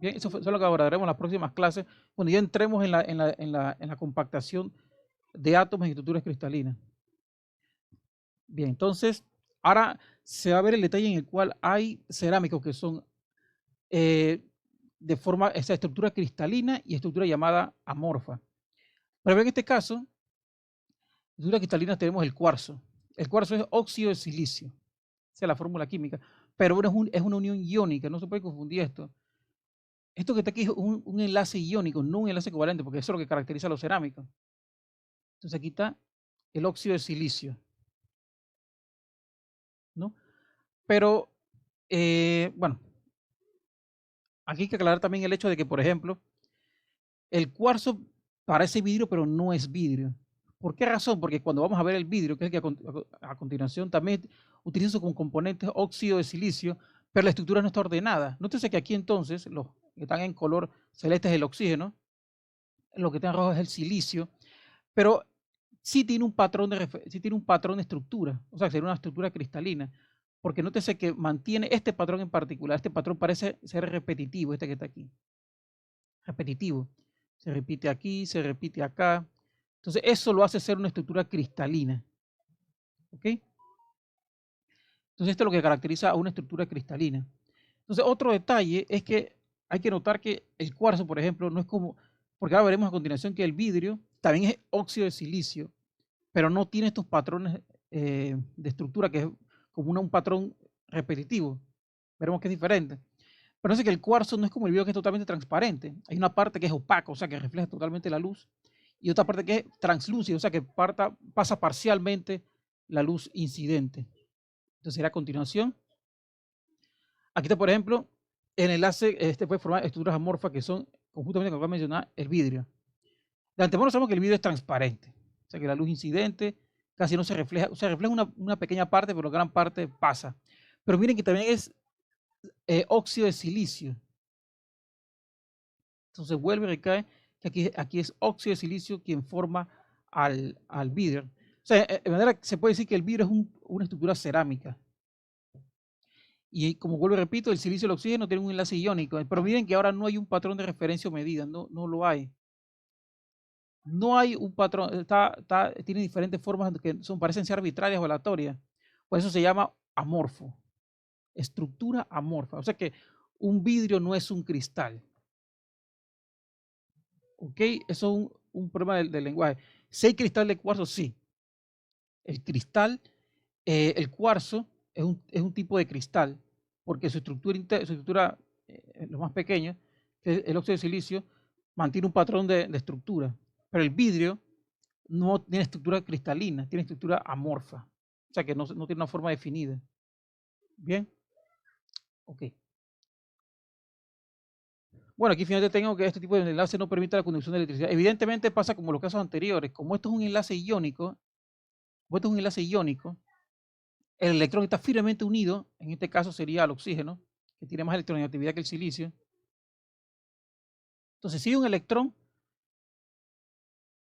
Bien, eso es lo que abordaremos en las próximas clases, cuando ya entremos en la compactación de átomos en estructuras cristalinas. Bien, entonces, ahora se va a ver el detalle en el cual hay cerámicos que son de forma, esa estructura cristalina y estructura llamada amorfa. Pero en este caso, estructura cristalina tenemos el cuarzo. El cuarzo es óxido de silicio. Esa es la fórmula química. Pero es una unión iónica, no se puede confundir esto. Esto que está aquí es un enlace iónico, no un enlace covalente, porque eso es lo que caracteriza a los cerámicos. Entonces aquí está el óxido de silicio, ¿no? Pero, bueno, aquí hay que aclarar también el hecho de que, por ejemplo, el cuarzo parece vidrio, pero no es vidrio. ¿Por qué razón? Porque cuando vamos a ver el vidrio, que es el que a continuación también utiliza como componentes óxido de silicio, pero la estructura no está ordenada. Nótese que aquí entonces, los que están en color celeste es el oxígeno, lo que está en rojo es el silicio, pero sí tiene un patrón de estructura, o sea, sería una estructura cristalina, porque nótese que mantiene este patrón en particular. Este patrón parece ser repetitivo, este que está aquí. Repetitivo. Se repite aquí, se repite acá. Entonces, eso lo hace ser una estructura cristalina. ¿Ok? Entonces, esto es lo que caracteriza a una estructura cristalina. Entonces, otro detalle es que hay que notar que el cuarzo, por ejemplo, no es como, porque ahora veremos a continuación que el vidrio también es óxido de silicio, pero no tiene estos patrones de estructura que es como un patrón repetitivo. Veremos que es diferente. Pero es que el cuarzo no es como el vidrio que es totalmente transparente. Hay una parte que es opaca, o sea, que refleja totalmente la luz, y otra parte que es translúcida, o sea, que pasa parcialmente la luz incidente. Entonces, será a continuación. Aquí está, por ejemplo, el enlace, este puede formar estructuras amorfas que son, conjuntamente con lo que voy a mencionar, el vidrio. De antemano sabemos que el vidrio es transparente, o sea, que la luz incidente casi no se refleja, o sea, refleja una pequeña parte, pero gran parte pasa. Pero miren que también es óxido de silicio. Entonces vuelve y recae que aquí es óxido de silicio quien forma al vidrio. O sea, de manera que se puede decir que el vidrio es una estructura cerámica. Y como vuelvo y repito, el silicio y el oxígeno tienen un enlace iónico. Pero miren que ahora no hay un patrón de referencia o medida, no lo hay. No hay un patrón, tiene diferentes formas que parecen ser arbitrarias o aleatorias. Por eso se llama amorfo, estructura amorfa. O sea que un vidrio no es un cristal. ¿Ok? Eso es un problema del lenguaje. Si hay cristal de cuarzo, sí. El cristal, el cuarzo es un tipo de cristal, porque su estructura lo más pequeño, que es el óxido de silicio, mantiene un patrón de estructura. Pero el vidrio no tiene estructura cristalina, tiene estructura amorfa. O sea que no tiene una forma definida. Bien. Ok. Bueno, aquí finalmente tengo que este tipo de enlace no permite la conducción de electricidad. Evidentemente pasa como los casos anteriores. Como esto es un enlace iónico, el electrón está firmemente unido, en este caso sería al oxígeno, que tiene más electronegatividad que el silicio. Entonces, si hay un electrón,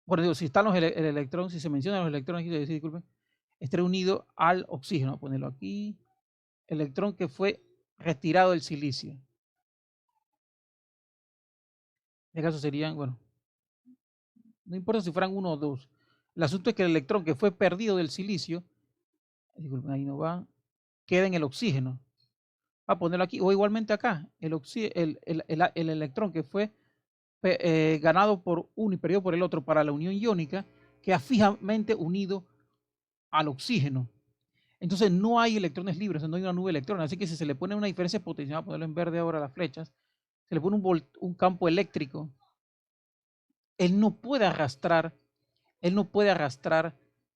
bueno, digo, si están el electrón, si se mencionan los electrones, disculpen, estará unido al oxígeno. Voy a ponerlo aquí. Electrón que fue retirado del silicio. En este caso serían, bueno, No importa si fueran 1 o 2. El asunto es que el electrón que fue perdido del silicio, disculpen, ahí no va, queda en el oxígeno. Va a ponerlo aquí, o igualmente acá, el electrón que fue ganado por uno y perdido por el otro para la unión iónica, queda fijamente unido al oxígeno. Entonces no hay electrones libres, no hay una nube de electrones. Así que si se le pone una diferencia de potencial, voy a ponerlo en verde ahora las flechas, se le pone un campo eléctrico, él no puede arrastrar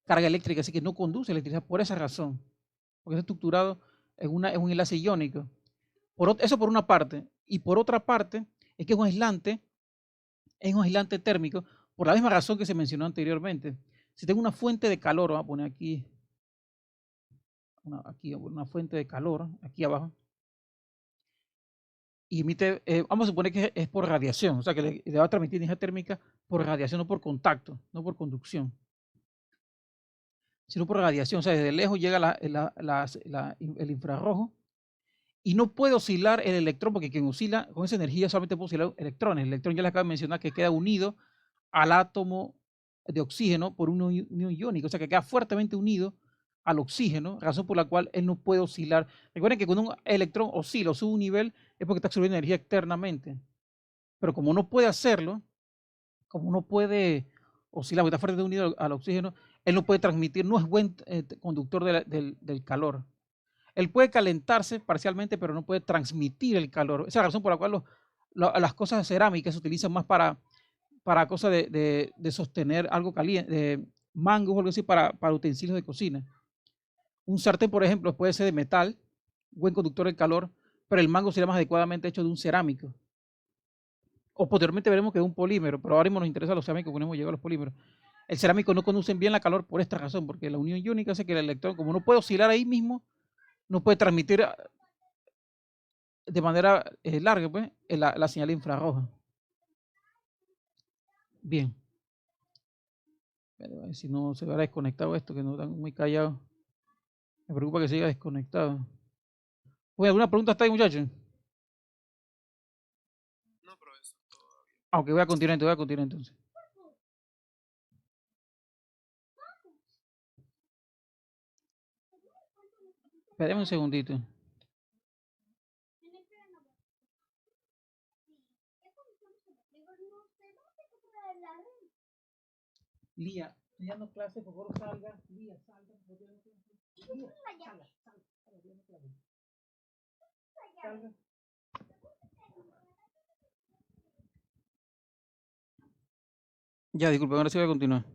carga eléctrica, así que no conduce electricidad por esa razón, porque está estructurado en un enlace iónico. Eso por una parte. Y por otra parte, es que es un aislante térmico, por la misma razón que se mencionó anteriormente. Si tengo una fuente de calor, vamos a poner aquí una fuente de calor, aquí abajo, y emite, vamos a suponer que es por radiación, o sea que le va a transmitir energía térmica por radiación, no por contacto, no por conducción, sino por radiación, o sea, desde lejos llega el infrarrojo y no puede oscilar el electrón, porque quien oscila con esa energía solamente puede oscilar electrones. El electrón ya les acabo de mencionar que queda unido al átomo de oxígeno por una unión iónica, o sea que queda fuertemente unido al oxígeno, razón por la cual él no puede oscilar. Recuerden que cuando un electrón oscila o sube un nivel es porque está absorbiendo energía externamente, pero como no puede hacerlo, como no puede oscilar, porque está fuertemente unido al oxígeno, él no puede transmitir, no es buen conductor del calor. Él puede calentarse parcialmente, pero no puede transmitir el calor. Esa es la razón por la cual las cosas cerámicas se utilizan más para cosas de sostener algo caliente, de mangos o algo así, para utensilios de cocina. Un sartén, por ejemplo, puede ser de metal, buen conductor del calor, pero el mango sería más adecuadamente hecho de un cerámico. O posteriormente veremos que es un polímero, pero ahora mismo nos interesa los cerámicos, porque hemos llegado a los polímeros. El cerámico no conducen bien la calor por esta razón, porque la unión iónica hace que el electrón, como no puede oscilar ahí mismo, no puede transmitir de manera larga pues, la señal infrarroja. Bien. A ver si no se verá desconectado esto, que no están muy callados. Me preocupa que siga desconectado. Oye, ¿alguna pregunta hasta ahí, muchachos? No, profesor, todo bien. Aunque voy a continuar entonces. Esperemos un segundito. Lía, estoy dando clases, por favor salga. Lía, salga. Lía, salga. Salga. Ya, disculpe, ahora sí voy a continuar.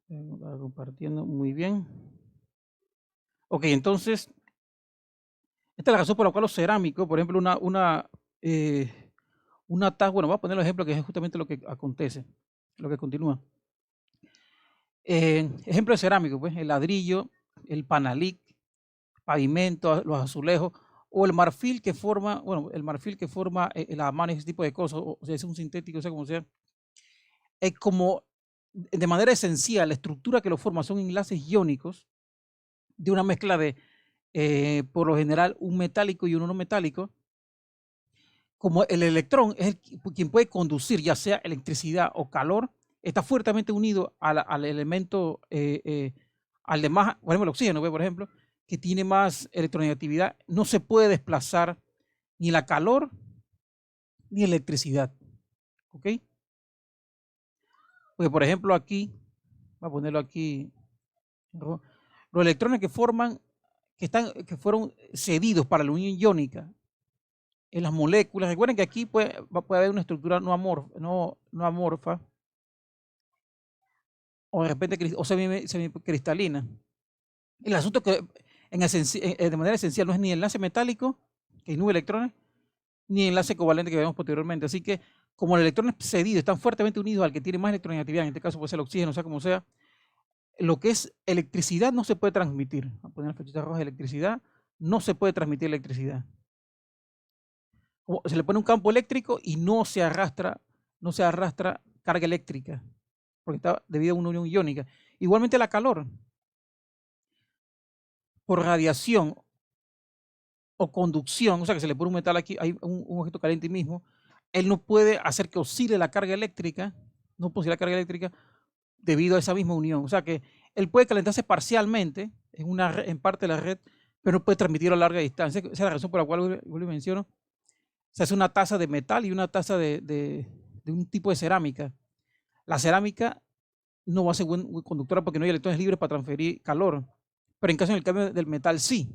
Está compartiendo muy bien. Ok, entonces, esta es la razón por la cual los cerámicos, por ejemplo, una taza, bueno, voy a poner el ejemplo que es justamente lo que acontece, lo que continúa. Ejemplo de cerámico, pues, el ladrillo, el panalic, pavimento, los azulejos, o el marfil que forma, bueno, el marfil que forma la mano, ese tipo de cosas, o sea, es un sintético, o sea, como sea, es como, de manera esencial, la estructura que lo forma son enlaces iónicos de una mezcla de, por lo general, un metálico y un no metálico. Como el electrón es quien puede conducir ya sea electricidad o calor, está fuertemente unido al elemento, al demás, por ejemplo, el oxígeno, por ejemplo, que tiene más electronegatividad, no se puede desplazar ni la calor ni electricidad. ¿Ok? Porque, por ejemplo, aquí, voy a ponerlo aquí, los electrones que forman, que fueron cedidos para la unión iónica en las moléculas. Recuerden que aquí puede haber una estructura no amorfa o de repente o semicristalina. El asunto es que de manera esencial no es ni enlace metálico, que hay nube de electrones, ni enlace covalente que vemos posteriormente. Así que como los electrones cedidos están fuertemente unidos al que tiene más electronegatividad, en este caso puede ser el oxígeno, o sea, como sea, lo que es electricidad no se puede transmitir. Voy a poner la flechita roja de electricidad, no se puede transmitir electricidad. Se le pone un campo eléctrico y no se arrastra carga eléctrica, porque está debido a una unión iónica. Igualmente la calor, por radiación o conducción, o sea que se le pone un metal aquí, hay un objeto caliente mismo, él no puede hacer que oscile la carga eléctrica, no puede oscilar la carga eléctrica debido a esa misma unión. O sea que él puede calentarse parcialmente en parte de la red, pero no puede transmitir a larga distancia. Esa es la razón por la cual vuelvo y menciono. Se hace una taza de metal y una taza de un tipo de cerámica. La cerámica no va a ser buen conductora porque no hay electrones libres para transferir calor, pero en caso del cambio del metal sí.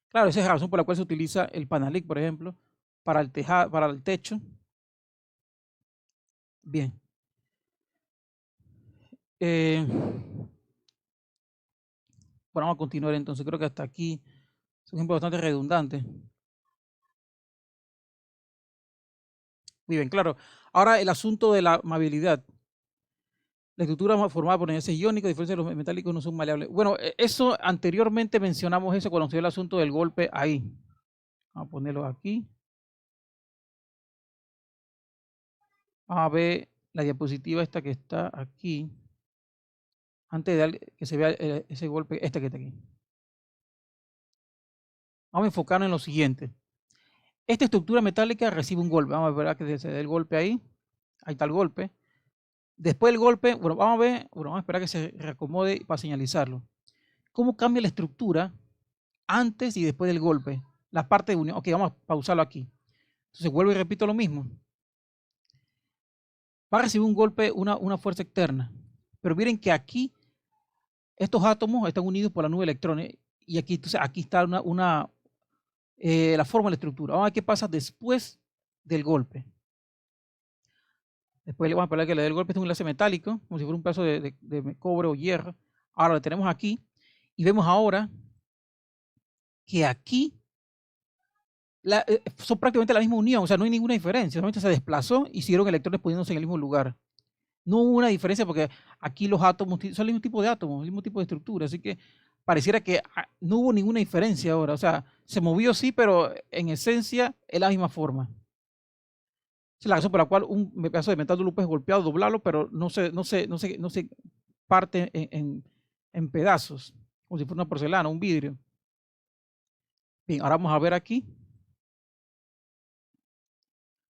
Claro, esa es la razón por la cual se utiliza el Panalic, por ejemplo, para el tejado, para el techo. Bien. Bueno, vamos a continuar entonces. Creo que hasta aquí es un ejemplo bastante redundante. Muy bien, claro. Ahora el asunto de la maleabilidad. La estructura formada por enlaces iónicos, a diferencia de los metálicos, no son maleables. Bueno, eso anteriormente mencionamos eso cuando se dio el asunto del golpe ahí. Vamos a ponerlo aquí. Vamos a ver la diapositiva esta que está aquí. Antes de que se vea ese golpe, este que está aquí. Vamos a enfocarnos en lo siguiente. Esta estructura metálica recibe un golpe. Vamos a ver que se dé el golpe ahí. Ahí está el golpe. Después del golpe, bueno, vamos a esperar que se reacomode para señalizarlo. ¿Cómo cambia la estructura antes y después del golpe? La parte de unión. Ok, vamos a pausarlo aquí. Entonces vuelvo y repito lo mismo. Va a recibir un golpe, una fuerza externa. Pero miren que aquí estos átomos están unidos por la nube de electrones. Y aquí, entonces, aquí está la forma de la estructura. Vamos a ver qué pasa después del golpe. Después le vamos a esperar que le dé el golpe. Este es un enlace metálico, como si fuera un pedazo de cobre o hierro. Ahora lo tenemos aquí. Y vemos ahora que aquí son prácticamente la misma unión. O sea, no hay ninguna diferencia. Solamente se desplazó y siguieron electrones poniéndose en el mismo lugar. No hubo una diferencia porque aquí los átomos son el mismo tipo de átomos, el mismo tipo de estructura. Así que pareciera que no hubo ninguna diferencia ahora. O sea, se movió sí, pero en esencia es la misma forma. Esa es la razón por la cual un pedazo de metal tú lo puedes golpear, doblarlo, pero no se parte en pedazos, como si fuera una porcelana, un vidrio. Bien, ahora vamos a ver aquí.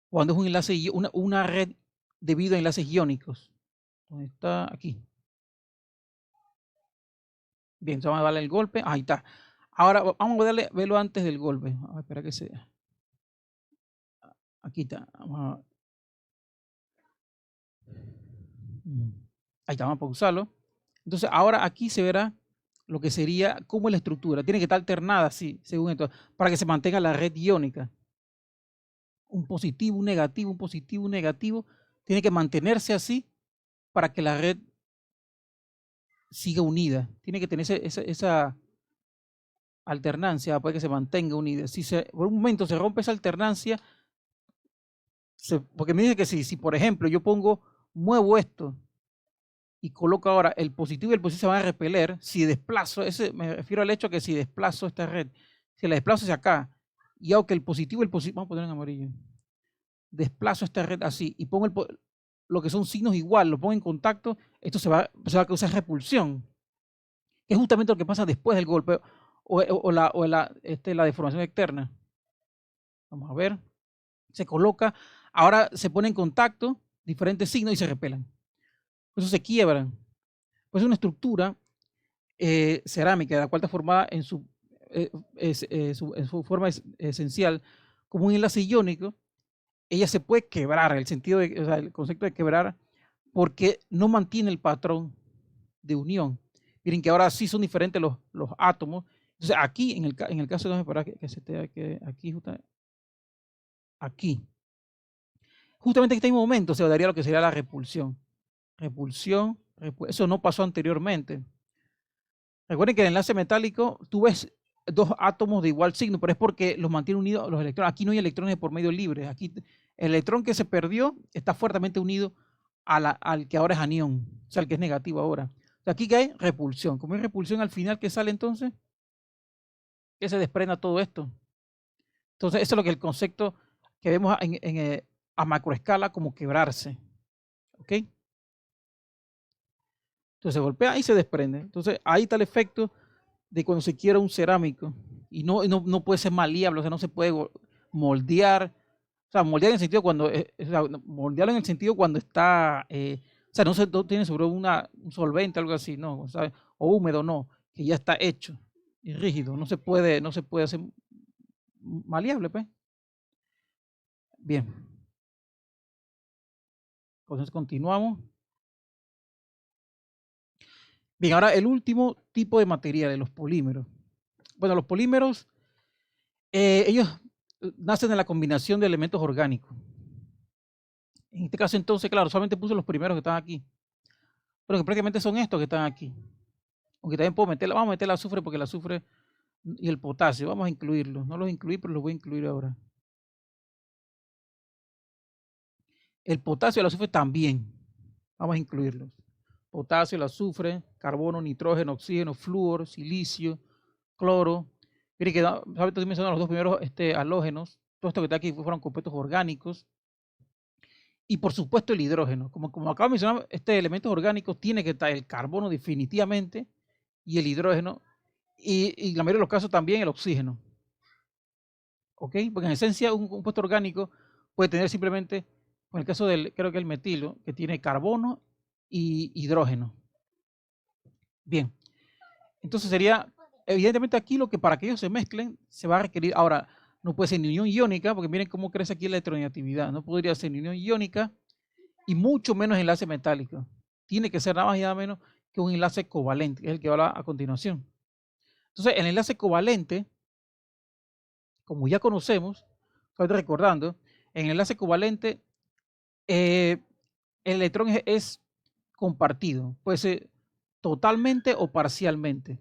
Cuando es un enlace, una red debido a enlaces iónicos. ¿Dónde está? Aquí. Bien, entonces vamos a darle el golpe. Ahí está. Ahora vamos a verlo antes del golpe. Vamos a esperar que sea. Aquí está. Ahí está, vamos a pausarlo. Entonces, ahora aquí se verá lo que sería cómo es la estructura. Tiene que estar alternada así, según esto, para que se mantenga la red iónica. Un positivo, un negativo, un positivo, un negativo. Tiene que mantenerse así para que la red siga unida. Tiene que tener esa alternancia para que se mantenga unida. Si por un momento se rompe esa alternancia, porque me dice que si por ejemplo yo muevo esto y coloco ahora el positivo y el positivo se van a repeler, si desplazo, me refiero al hecho que si desplazo esta red, si la desplazo hacia acá, y aunque el positivo vamos a poner en amarillo, desplazo esta red así y pongo lo que son signos igual, lo pongo en contacto, esto se va a causar repulsión, que es justamente lo que pasa después del golpe o la deformación externa. Vamos a ver, se coloca, ahora se pone en contacto diferentes signos y se repelan. Por eso se quiebran. Pues es una estructura cerámica, la cual está formada en su forma esencial como un enlace iónico. Ella se puede quebrar, el concepto de quebrar, porque no mantiene el patrón de unión. Miren que ahora sí son diferentes los átomos. Entonces aquí, en el caso de aquí, justamente en este mismo momento se daría lo que sería la repulsión. Eso no pasó anteriormente. Recuerden que en el enlace metálico tú ves dos átomos de igual signo, pero es porque los mantiene unidos los electrones. Aquí no hay electrones de por medio libre. Aquí el electrón que se perdió está fuertemente unido al que ahora es anión, o sea, al que es negativo ahora. O sea, aquí que hay repulsión. Como hay repulsión al final, ¿qué sale entonces? Que se desprenda todo esto. Entonces, eso es lo que el concepto que vemos a macroescala como quebrarse. ¿Ok? Entonces se golpea y se desprende. Entonces ahí está el efecto de cuando se quiebra un cerámico y no puede ser maleable, o sea, no se puede moldear, O sea, moldear en el sentido cuando, o sea, moldearlo en el sentido cuando está, o sea, no tiene sobre un solvente, algo así, no, o sea, o húmedo, no, que ya está hecho y rígido, no se puede hacer maleable, pues. Bien, entonces continuamos. Bien, ahora el último tipo de materiales, los polímeros. Bueno, los polímeros, ellos nacen de la combinación de elementos orgánicos. En este caso, entonces, claro, solamente puse los primeros que están aquí, pero que prácticamente son estos que están aquí. Aunque también puedo meterla, vamos a meter el azufre porque el azufre y el potasio, vamos a incluirlos. No los incluí, pero los voy a incluir ahora. El potasio y el azufre también, vamos a incluirlos. Potasio, el azufre, carbono, nitrógeno, oxígeno, flúor, silicio, cloro. Mire que estoy mencionando los dos primeros halógenos. Todo esto que está aquí fueron compuestos orgánicos. Y por supuesto el hidrógeno. Como acabo de mencionar, elementos orgánicos tiene que estar el carbono definitivamente y el hidrógeno. Y en la mayoría de los casos también el oxígeno. ¿Ok? Porque en esencia un compuesto orgánico puede tener simplemente, en el caso del, creo que el metilo, que tiene carbono y hidrógeno. Bien. Entonces sería, evidentemente aquí lo que para que ellos se mezclen se va a requerir, ahora, no puede ser ni unión iónica, porque miren cómo crece aquí la electronegatividad, no podría ser ni unión iónica y mucho menos enlace metálico. Tiene que ser nada más y nada menos que un enlace covalente, que es el que va a continuación. Entonces, el enlace covalente, como ya conocemos, estoy recordando, en el enlace covalente, el electrón es compartido, puede ser totalmente o parcialmente.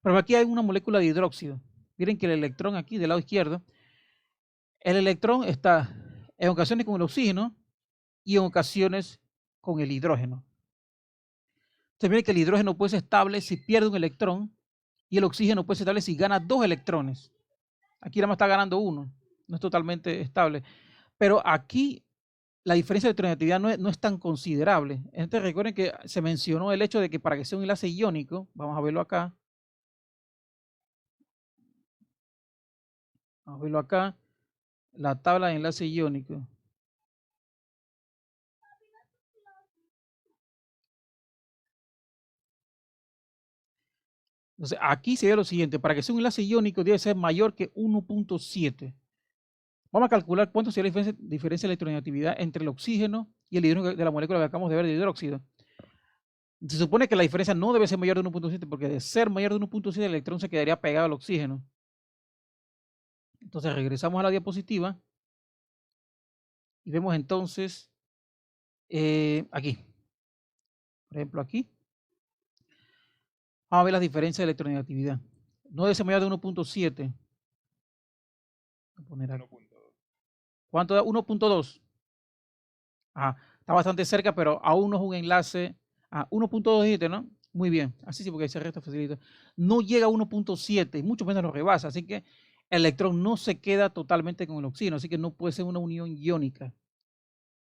Pero aquí hay una molécula de hidróxido. Miren que el electrón aquí del lado izquierdo, el electrón está en ocasiones con el oxígeno y en ocasiones con el hidrógeno. Entonces miren que el hidrógeno puede ser estable si pierde un electrón y el oxígeno puede ser estable si gana 2 electrones. Aquí nada más está ganando uno, no es totalmente estable. Pero aquí la diferencia de electronegatividad no es tan considerable. Entonces recuerden que se mencionó el hecho de que para que sea un enlace iónico, vamos a verlo acá, la tabla de enlace iónico. Entonces, aquí se ve lo siguiente, para que sea un enlace iónico debe ser mayor que 1.7. Vamos a calcular cuánto sería la diferencia de electronegatividad entre el oxígeno y el hidrógeno de la molécula que acabamos de ver de hidróxido. Se supone que la diferencia no debe ser mayor de 1.7 porque de ser mayor de 1.7 el electrón se quedaría pegado al oxígeno. Entonces regresamos a la diapositiva y vemos entonces aquí, por ejemplo aquí, vamos a ver las diferencias de electronegatividad. No debe ser mayor de 1.7. Voy a poner aquí. 1.2. ¿Cuánto da? 1.2. Está bastante cerca, pero aún no es un enlace a 1.2, dijiste, ¿no? Muy bien, así sí, porque ese resto facilita. No llega a 1.7 y mucho menos lo rebasa, así que el electrón no se queda totalmente con el oxígeno, así que no puede ser una unión iónica,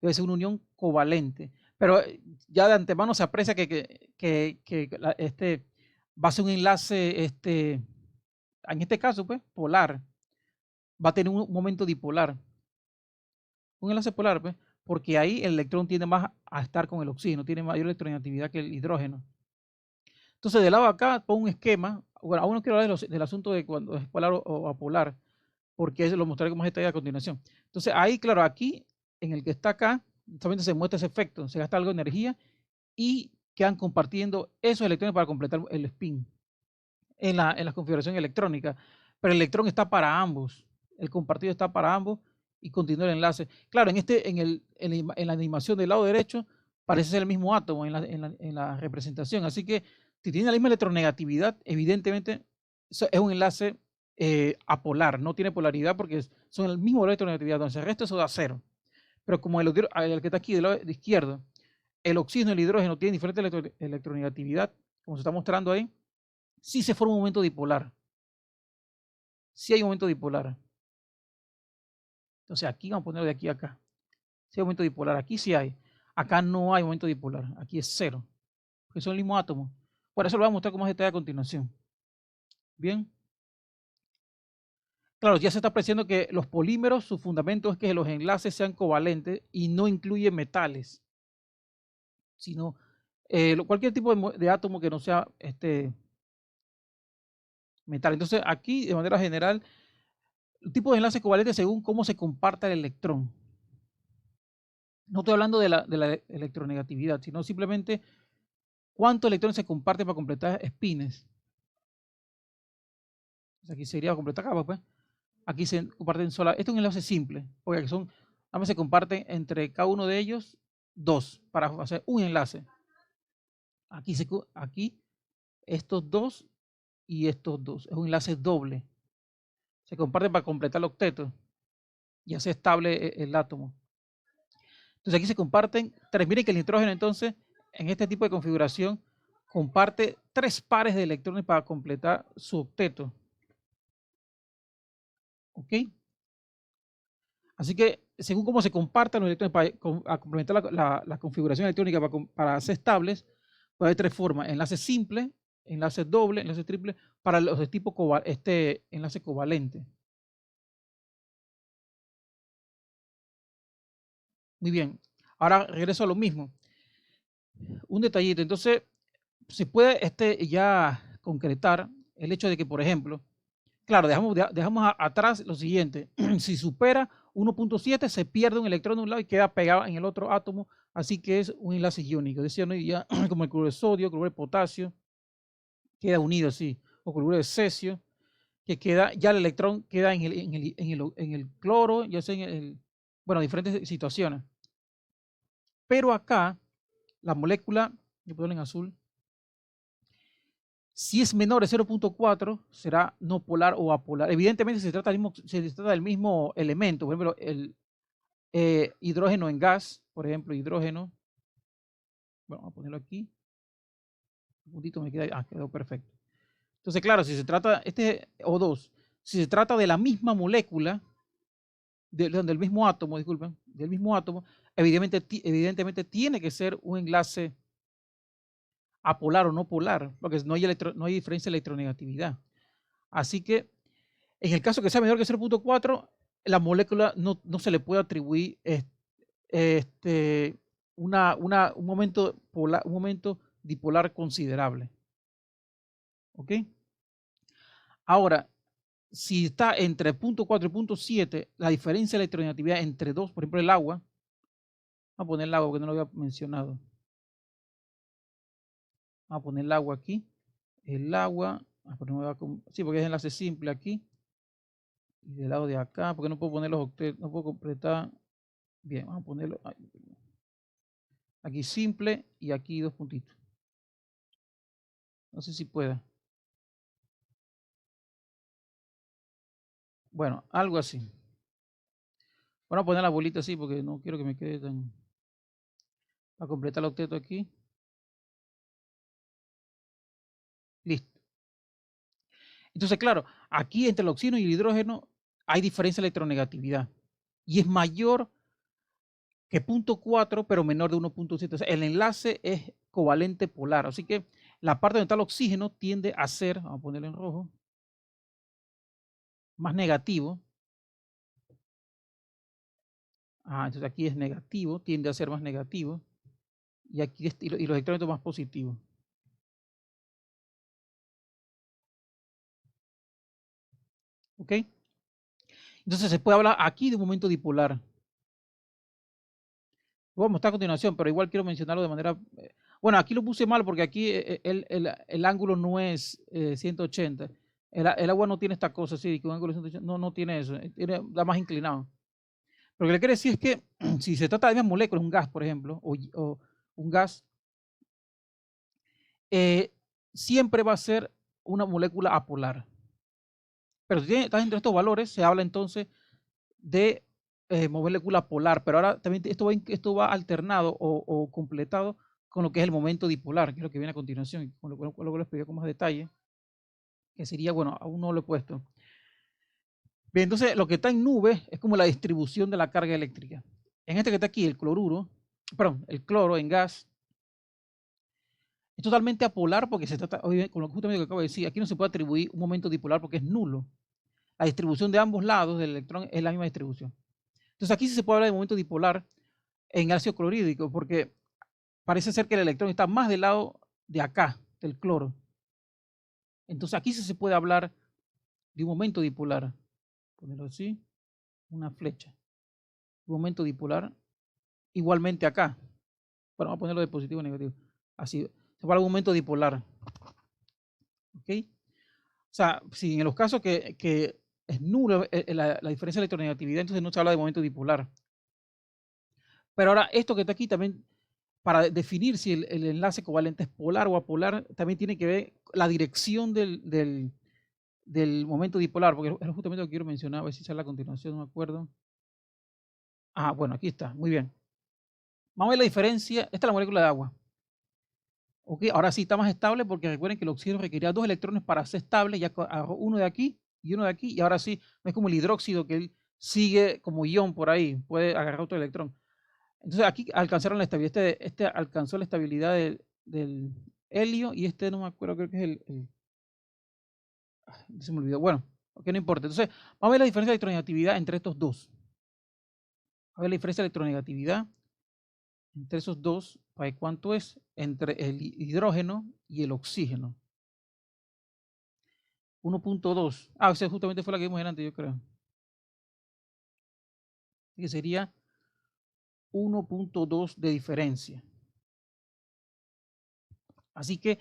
debe ser una unión covalente. Pero ya de antemano se aprecia que va a ser un enlace, en este caso, pues, polar, va a tener un momento dipolar. Un enlace polar, pues, porque ahí el electrón tiende más a estar con el oxígeno, tiene mayor electronegatividad que el hidrógeno. Entonces, de lado acá pongo un esquema. Bueno, aún no quiero hablar del asunto de cuando es polar o apolar, porque eso lo mostraré con más detalle a continuación. Entonces, ahí, claro, aquí, en el que está acá, solamente se muestra ese efecto, se gasta algo de energía y quedan compartiendo esos electrones para completar el spin en la configuración electrónica. Pero el electrón está para ambos, el compartido está para ambos y continúa el enlace. Claro, en la animación del lado derecho parece ser el mismo átomo en la representación. Así que si tiene la misma electronegatividad, evidentemente es un enlace apolar, no tiene polaridad porque son el mismo electronegatividad. Entonces el resto eso da cero. Pero como el que está aquí del lado de izquierdo, el oxígeno y el hidrógeno tienen diferente electronegatividad, como se está mostrando ahí, sí se forma un momento dipolar. Sí hay un momento dipolar. Entonces aquí vamos a poner de aquí a acá. Sí hay momento dipolar. Aquí sí hay. Acá no hay momento dipolar. Aquí es cero. Porque son el mismo átomo. Por eso lo voy a mostrar con más detalle a continuación. Bien. Claro, ya se está apreciando que los polímeros, su fundamento es que los enlaces sean covalentes y no incluye metales, sino cualquier tipo de átomo que no sea metal. Entonces, aquí, de manera general, el tipo de enlace covalente según cómo se comparta el electrón. No estoy hablando de la electronegatividad, sino simplemente cuántos electrones se comparten para completar espines. Entonces, aquí sería completar capas, pues. Aquí se comparten sola. Esto es un enlace simple, porque son, además se comparten entre cada uno de ellos dos para hacer un enlace. Aquí estos dos y estos dos. Es un enlace doble. Se comparten para completar el octeto y hace estable el átomo. Entonces aquí se comparten tres. Miren que el nitrógeno entonces en este tipo de configuración comparte 3 pares de electrones para completar su octeto. ¿Ok? Así que según cómo se compartan los electrones para complementar la configuración electrónica para ser estables, puede haber 3 formas: enlace simple, enlace doble, enlace triple, para los de tipo enlace covalente. Muy bien. Ahora regreso a lo mismo. Un detallito. Entonces, se puede ya concretar el hecho de que, por ejemplo, claro, dejamos atrás lo siguiente. Si supera 1.7, se pierde un electrón de un lado y queda pegado en el otro átomo. Así que es un enlace iónico. Decía, ¿no? Ya, como el cloruro de sodio, cloruro de potasio, queda unido así. O cloruro de cesio, que queda, ya el electrón queda en el cloro, ya sea bueno, diferentes situaciones. Pero acá, la molécula, yo puedo en azul, si es menor de 0.4, será no polar o apolar. Evidentemente se trata del mismo elemento. Por ejemplo, el hidrógeno en gas, por ejemplo, hidrógeno. Bueno, vamos a ponerlo aquí. Un puntito me queda. Ah, quedó perfecto. Entonces, claro, si se trata, O2, si se trata de la misma molécula, del mismo átomo, disculpen, del mismo átomo, evidentemente tiene que ser un enlace apolar o no polar, porque no hay diferencia de electronegatividad. Así que en el caso que sea menor que 0.4, la molécula no se le puede atribuir un momento dipolar considerable. ¿Ok? Ahora, si está entre 0.4 y 0.7, la diferencia de electronegatividad entre dos, por ejemplo, el agua, vamos a poner el agua porque no lo había mencionado. Vamos a poner el agua aquí. El agua, sí, porque es enlace simple aquí. Y del lado de acá, porque no puedo poner los octetos, no puedo completar. Bien, vamos a ponerlo aquí simple y aquí 2 puntitos. No sé si pueda. Bueno, algo así. Voy a poner la bolita así porque no quiero que me quede tan... Para completar el octeto aquí. Listo. Entonces, claro, aquí entre el oxígeno y el hidrógeno hay diferencia de electronegatividad. Y es mayor que 0.4, pero menor de 1.7. O sea, el enlace es covalente polar. Así que la parte donde está el oxígeno tiende a ser, vamos a ponerlo en rojo, más negativo. Entonces aquí es negativo, tiende a ser más negativo. Y aquí y los electrones más positivos. ¿Ok? Entonces se puede hablar aquí de un momento dipolar. Lo vamos a mostrar a continuación, pero igual quiero mencionarlo de manera... Bueno, aquí lo puse mal porque aquí el ángulo no es 180. El agua no tiene esta cosa así, que un ángulo 180, no tiene eso, da más inclinado. Pero lo que le quiero decir es que si se trata de mismas moléculas, un gas, por ejemplo, o un gas, siempre va a ser una molécula apolar. Pero si está entre estos valores, se habla entonces de molécula polar, pero ahora también esto va alternado o completado con lo que es el momento dipolar, que es lo que viene a continuación, con lo que lo expliqué con más detalle, que sería, bueno, aún no lo he puesto. Bien, entonces lo que está en nube es como la distribución de la carga eléctrica. En este que está aquí, el cloro en gas, es totalmente apolar porque se trata, justamente lo que acabo de decir, aquí no se puede atribuir un momento dipolar porque es nulo. La distribución de ambos lados del electrón es la misma distribución. Entonces aquí sí se puede hablar de momento dipolar en ácido clorhídrico, porque parece ser que el electrón está más del lado de acá, del cloro. Entonces aquí sí se puede hablar de un momento dipolar. Ponerlo así, una flecha. Un momento dipolar, igualmente acá. Bueno, vamos a ponerlo de positivo a negativo. Así, se puede hablar de un momento dipolar. ¿Ok? O sea, si en los casos que es nula la diferencia de electronegatividad, entonces no se habla de momento dipolar. Pero ahora, esto que está aquí también, para definir si el enlace covalente es polar o apolar, también tiene que ver la dirección del momento dipolar, porque es justamente lo que quiero mencionar, a ver si sale a continuación, no me acuerdo. Ah, bueno, aquí está, muy bien. Vamos a ver la diferencia. Esta es la molécula de agua. Ok, ahora sí está más estable porque recuerden que el oxígeno requería 2 electrones para ser estable, ya agarró uno de aquí y uno de aquí, y ahora sí, no es como el hidróxido que él sigue como ion por ahí, puede agarrar otro electrón. Entonces aquí alcanzaron la estabilidad, este alcanzó la estabilidad del helio y este no me acuerdo, creo que es se me olvidó. Bueno, ok, no importa. Entonces, vamos a ver la diferencia de electronegatividad entre estos dos. Vamos a ver la diferencia de electronegatividad entre esos dos, para ver cuánto es entre el hidrógeno y el oxígeno. 1.2. Ah, o sea, justamente fue la que vimos antes, yo creo. Así que sería 1.2 de diferencia. Así que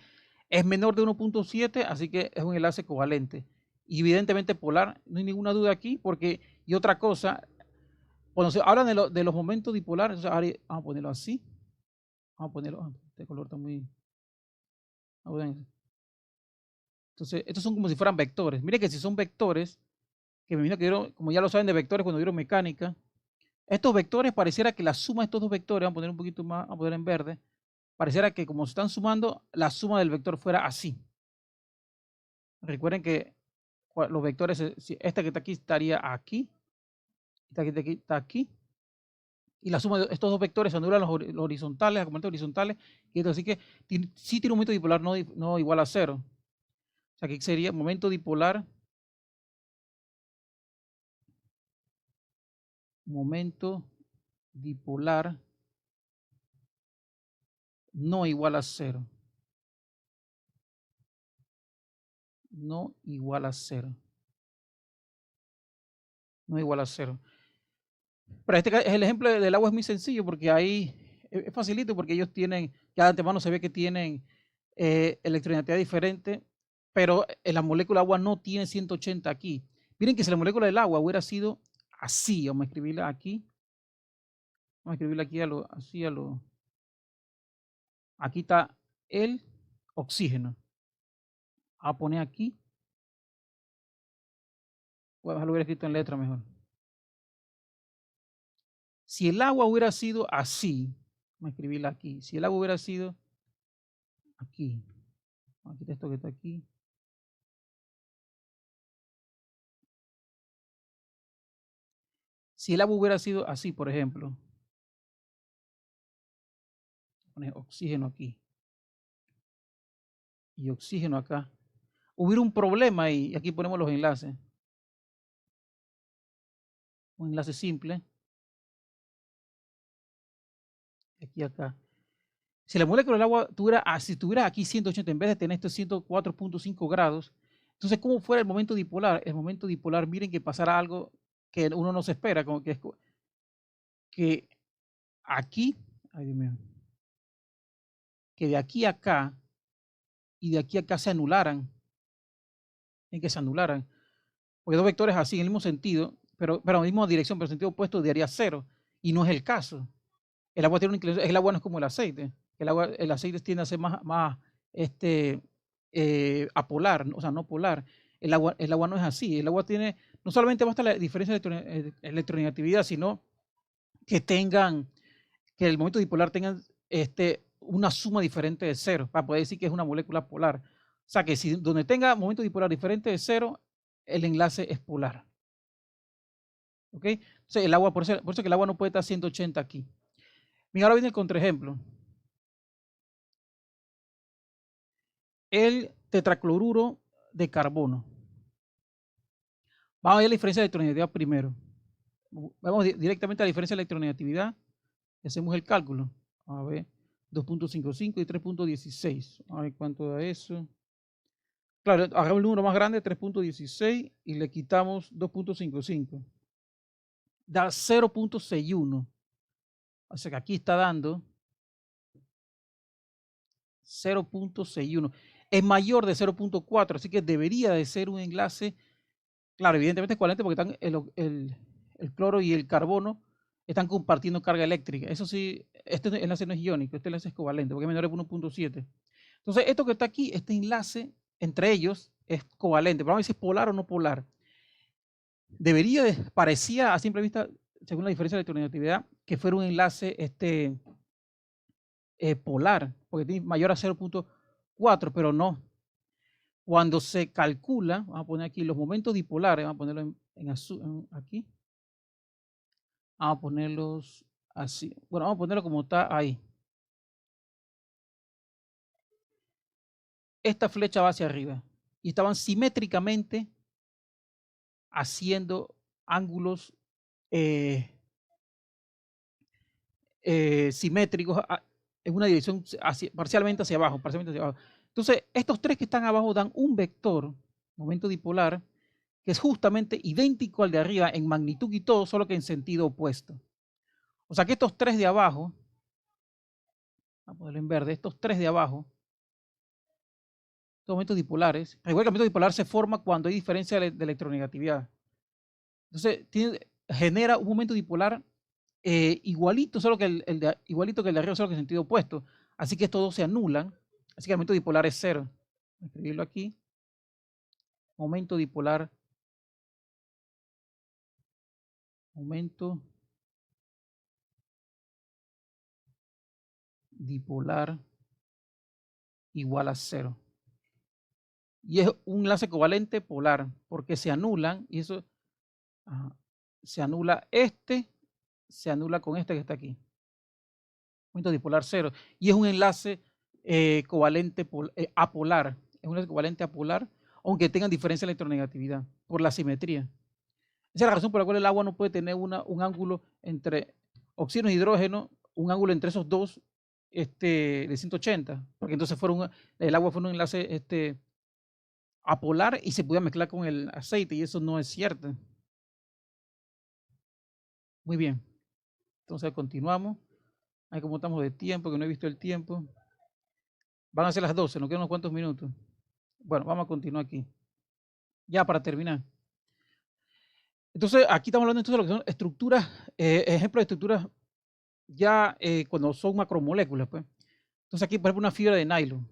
es menor de 1.7, así que es un enlace covalente. Y evidentemente polar, no hay ninguna duda aquí, porque, y otra cosa, cuando se hablan de los momentos dipolares, ahora vamos a ponerlo así. Vamos a ponerlo, este color está muy... Entonces, estos son como si fueran vectores. Miren que si son vectores, que me imagino que dieron, como ya lo saben de vectores cuando dieron mecánica, estos vectores pareciera que la suma de estos dos vectores, vamos a poner un poquito más, vamos a poner en verde, pareciera que como se están sumando, la suma del vector fuera así. Recuerden que los vectores, si esta que está aquí estaría aquí, esta que está aquí, y la suma de estos dos vectores anulan los horizontales, las componentes horizontales, y esto así que sí tiene un momento dipolar no igual a cero. O sea, aquí sería momento dipolar, no igual a cero. No igual a cero. No igual a cero. Pero el ejemplo del agua es muy sencillo porque ahí es facilito porque ellos tienen, ya de antemano se ve que tienen electronegatividad diferente, pero la molécula de agua no tiene 180 aquí. Miren que si la molécula del agua hubiera sido así, vamos a escribirla aquí, vamos a escribirla aquí así aquí está el oxígeno. A poner aquí, voy a dejarlo hubiera escrito en letra mejor. Si el agua hubiera sido así, vamos a escribirla aquí, si el agua hubiera sido aquí, vamos a quitar esto que está aquí, si el agua hubiera sido así, por ejemplo, poner oxígeno aquí y oxígeno acá, hubiera un problema ahí, y aquí ponemos los enlaces, un enlace simple, aquí acá. Si la molécula del agua si tuviera aquí 180 en vez de tener estos 104.5 grados, entonces, ¿cómo fuera el momento dipolar? El momento dipolar, miren que pasará algo que uno no se espera, como que aquí, ay Dios mío, que de aquí a acá y de aquí a acá se anularan, en que se anularan, porque dos vectores así en el mismo sentido, pero en la misma dirección, pero en sentido opuesto, daría cero, y no es el caso. El agua tiene una inclinación, el agua no es como el aceite, el aceite tiende a ser más apolar, o sea, no polar. El agua no es así, el agua tiene, no solamente basta la diferencia de electronegatividad, sino que que el momento dipolar tenga una suma diferente de cero, para poder decir que es una molécula polar. O sea, que si donde tenga momento dipolar diferente de cero, el enlace es polar. ¿Ok? Entonces, el agua, por eso que el agua no puede estar 180 aquí. Mira, ahora viene el contraejemplo. El tetracloruro de carbono. Vamos a ver la diferencia de electronegatividad primero. Vamos directamente a la diferencia de electronegatividad y hacemos el cálculo. A ver, 2.55 y 3.16. A ver cuánto da eso. Claro, hagamos el número más grande, 3.16, y le quitamos 2.55. Da 0.61. O sea que aquí está dando 0.61. Es mayor de 0.4, así que debería de ser un enlace. Claro, evidentemente es covalente porque están el cloro y el carbono están compartiendo carga eléctrica. Eso sí, este enlace no es iónico, este enlace es covalente porque es menor de 1.7. Entonces, esto que está aquí, este enlace entre ellos es covalente. Pero vamos a ver si es polar o no polar. Parecía a simple vista, según la diferencia de electronegatividad, que fuera un enlace polar, porque tiene mayor a 0.4, pero no. Cuando se calcula, vamos a poner aquí los momentos dipolares, vamos a ponerlo en azul, aquí. Vamos a ponerlos así. Bueno, vamos a ponerlo como está ahí. Esta flecha va hacia arriba y estaban simétricamente haciendo ángulos simétricos en una dirección parcialmente hacia abajo, Entonces, estos tres que están abajo dan un vector, momento dipolar, que es justamente idéntico al de arriba en magnitud y todo, solo que en sentido opuesto. O sea que estos tres de abajo, vamos a ponerlo en verde, estos tres de abajo, estos momentos dipolares, igual que el momento dipolar se forma cuando hay diferencia de electronegatividad. Entonces, genera un momento dipolar igualito, igualito que el de arriba, solo que en sentido opuesto. Así que estos dos se anulan. Así que el momento dipolar es cero. Voy a escribirlo aquí. Momento dipolar. Momento dipolar igual a cero. Y es un enlace covalente polar, porque se anulan, y eso se anula se anula con este que está aquí. Momento dipolar cero. Y es un enlace covalente apolar. Es un enlace covalente apolar, aunque tengan diferencia de electronegatividad, por la simetría. Esa es la razón por la cual el agua no puede tener un ángulo entre oxígeno y hidrógeno, un ángulo entre esos dos de 180, porque entonces el agua fue un enlace apolar y se podía mezclar con el aceite, y eso no es cierto. Muy bien. Entonces continuamos. Ahí como estamos de tiempo, que no he visto el tiempo. Van a ser las 12, nos quedan unos cuantos minutos. Bueno, vamos a continuar aquí. Ya para terminar. Entonces, aquí estamos hablando entonces de lo que son estructuras, ejemplos de estructuras ya cuando son macromoléculas, pues. Entonces aquí, por ejemplo, una fibra de nylon.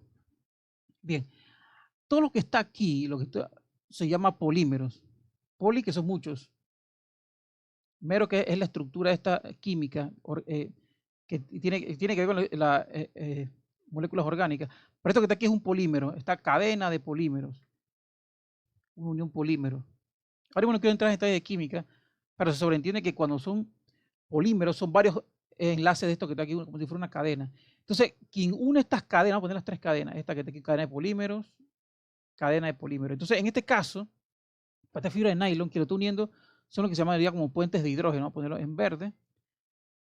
Bien, todo lo que está aquí, se llama polímeros. Poli, que son muchos. Mero, que es la estructura esta química, que tiene que ver con las moléculas orgánicas. Pero esto que está aquí es un polímero, esta cadena de polímeros. Una unión polímero. Ahora no quiero entrar en detalles de química, pero se sobreentiende que cuando son polímeros son varios enlaces de esto que está aquí, como si fuera una cadena. Entonces, quien une estas cadenas, vamos a poner las tres cadenas, esta que está aquí, cadena de polímeros, cadena de polímeros. Entonces, en este caso, para esta fibra de nylon que lo está uniendo, son lo que se llamaría como puentes de hidrógeno, vamos a ponerlo en verde.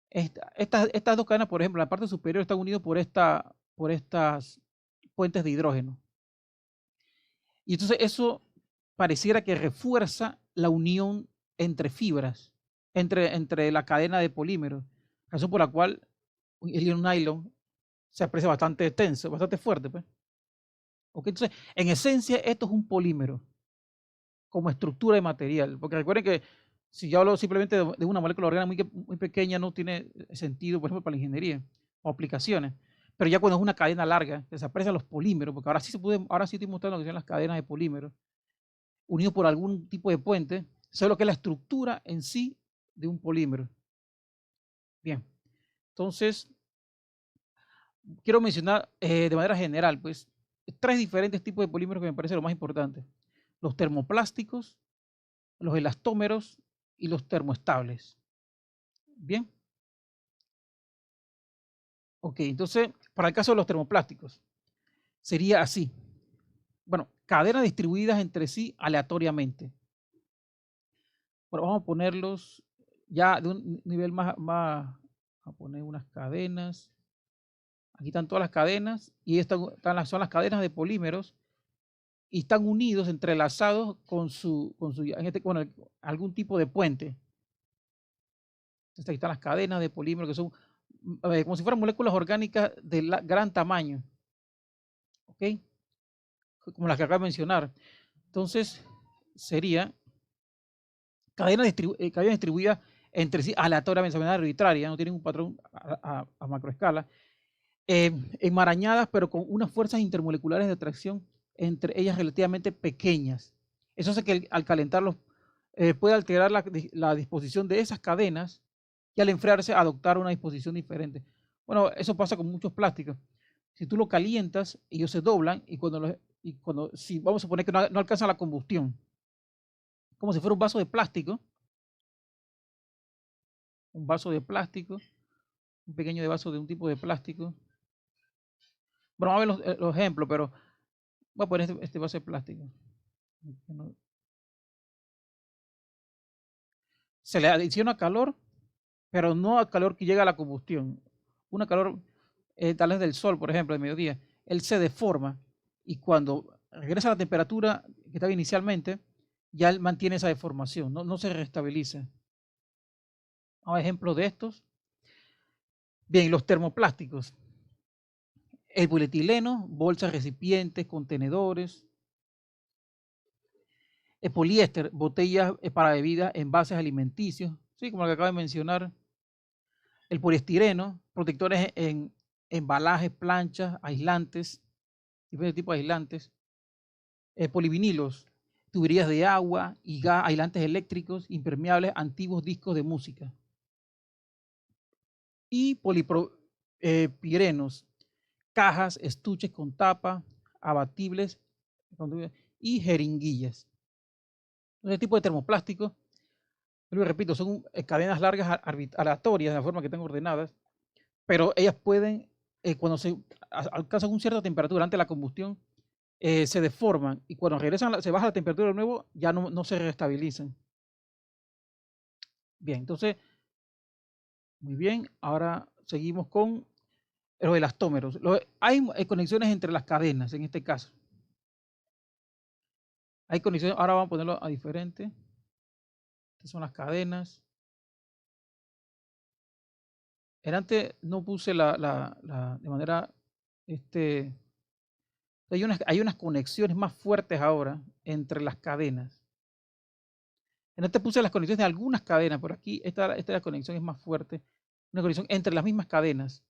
Estas dos cadenas, por ejemplo, en la parte superior están unidos por estas puentes de hidrógeno. Y entonces eso pareciera que refuerza la unión entre fibras, entre la cadena de polímeros, razón por la cual el nylon se aprecia bastante tenso, bastante fuerte. Pues. ¿Okay? Entonces, en esencia, esto es un polímero como estructura de material, porque recuerden que si yo hablo simplemente de una molécula orgánica muy pequeña, no tiene sentido, por ejemplo, para la ingeniería o aplicaciones. Pero ya cuando es una cadena larga, se aprecian los polímeros, porque ahora sí estoy mostrando lo que son las cadenas de polímeros, unidos por algún tipo de puente, eso lo que es la estructura en sí de un polímero. Bien, entonces, quiero mencionar de manera general, pues, tres diferentes tipos de polímeros que me parecen lo más importante. Los termoplásticos, los elastómeros y los termoestables. Bien. Ok, entonces, para el caso de los termoplásticos, sería así. Bueno, cadenas distribuidas entre sí aleatoriamente. pero vamos a ponerlos ya de un nivel más, a poner unas cadenas. Aquí están todas las cadenas y son las cadenas de polímeros y están unidos, entrelazados bueno, algún tipo de puente. Entonces, aquí están las cadenas de polímeros que son como si fueran moléculas orgánicas de gran tamaño. ¿Ok? Como las que acabo de mencionar. Entonces, sería cadenas distribuidas entre sí aleatoriamente, de manera arbitraria, no tienen un patrón a macroescala, enmarañadas, pero con unas fuerzas intermoleculares de atracción entre ellas relativamente pequeñas. Eso hace que al calentarlos puede alterar la disposición de esas cadenas y al enfriarse adoptar una disposición diferente. Bueno, eso pasa con muchos plásticos. Si tú lo calientas, ellos se doblan si vamos a suponer que no alcanzan la combustión, como si fuera un vaso de plástico, un pequeño vaso de un tipo de plástico. Bueno, vamos a ver los ejemplos, pero voy a poner este vaso de plástico. Se le adiciona calor, pero no al calor que llega a la combustión. Una calor tal vez del sol, por ejemplo, de mediodía. Él se deforma y cuando regresa a la temperatura que estaba inicialmente, ya él mantiene esa deformación, no se restabiliza. Vamos a ejemplos de estos. Bien, los termoplásticos. El polietileno, bolsas, recipientes, contenedores. El poliéster, botellas para bebidas, envases alimenticios, ¿sí? Como lo que acabo de mencionar. El poliestireno, protectores en embalajes, planchas, aislantes, diferentes tipos de aislantes. Polivinilos, tuberías de agua y gas, aislantes eléctricos, impermeables, antiguos discos de música. Y polipirenos, cajas, estuches con tapa, abatibles y jeringuillas. Ese tipo de termoplásticos, yo lo repito, son cadenas largas aleatorias, de la forma que están ordenadas, pero ellas pueden, cuando se alcanzan una cierta temperatura antes de la combustión, se deforman y cuando regresan, se baja la temperatura de nuevo, ya no se restabilizan. Bien, entonces, muy bien, ahora seguimos con los elastómeros. Hay conexiones entre las cadenas en este caso. Hay conexiones, ahora vamos a ponerlo a diferente. Estas son las cadenas. Antes no puse de manera, hay unas conexiones más fuertes ahora entre las cadenas. Antes puse las conexiones de algunas cadenas, por aquí esta conexión es más fuerte, una conexión entre las mismas cadenas.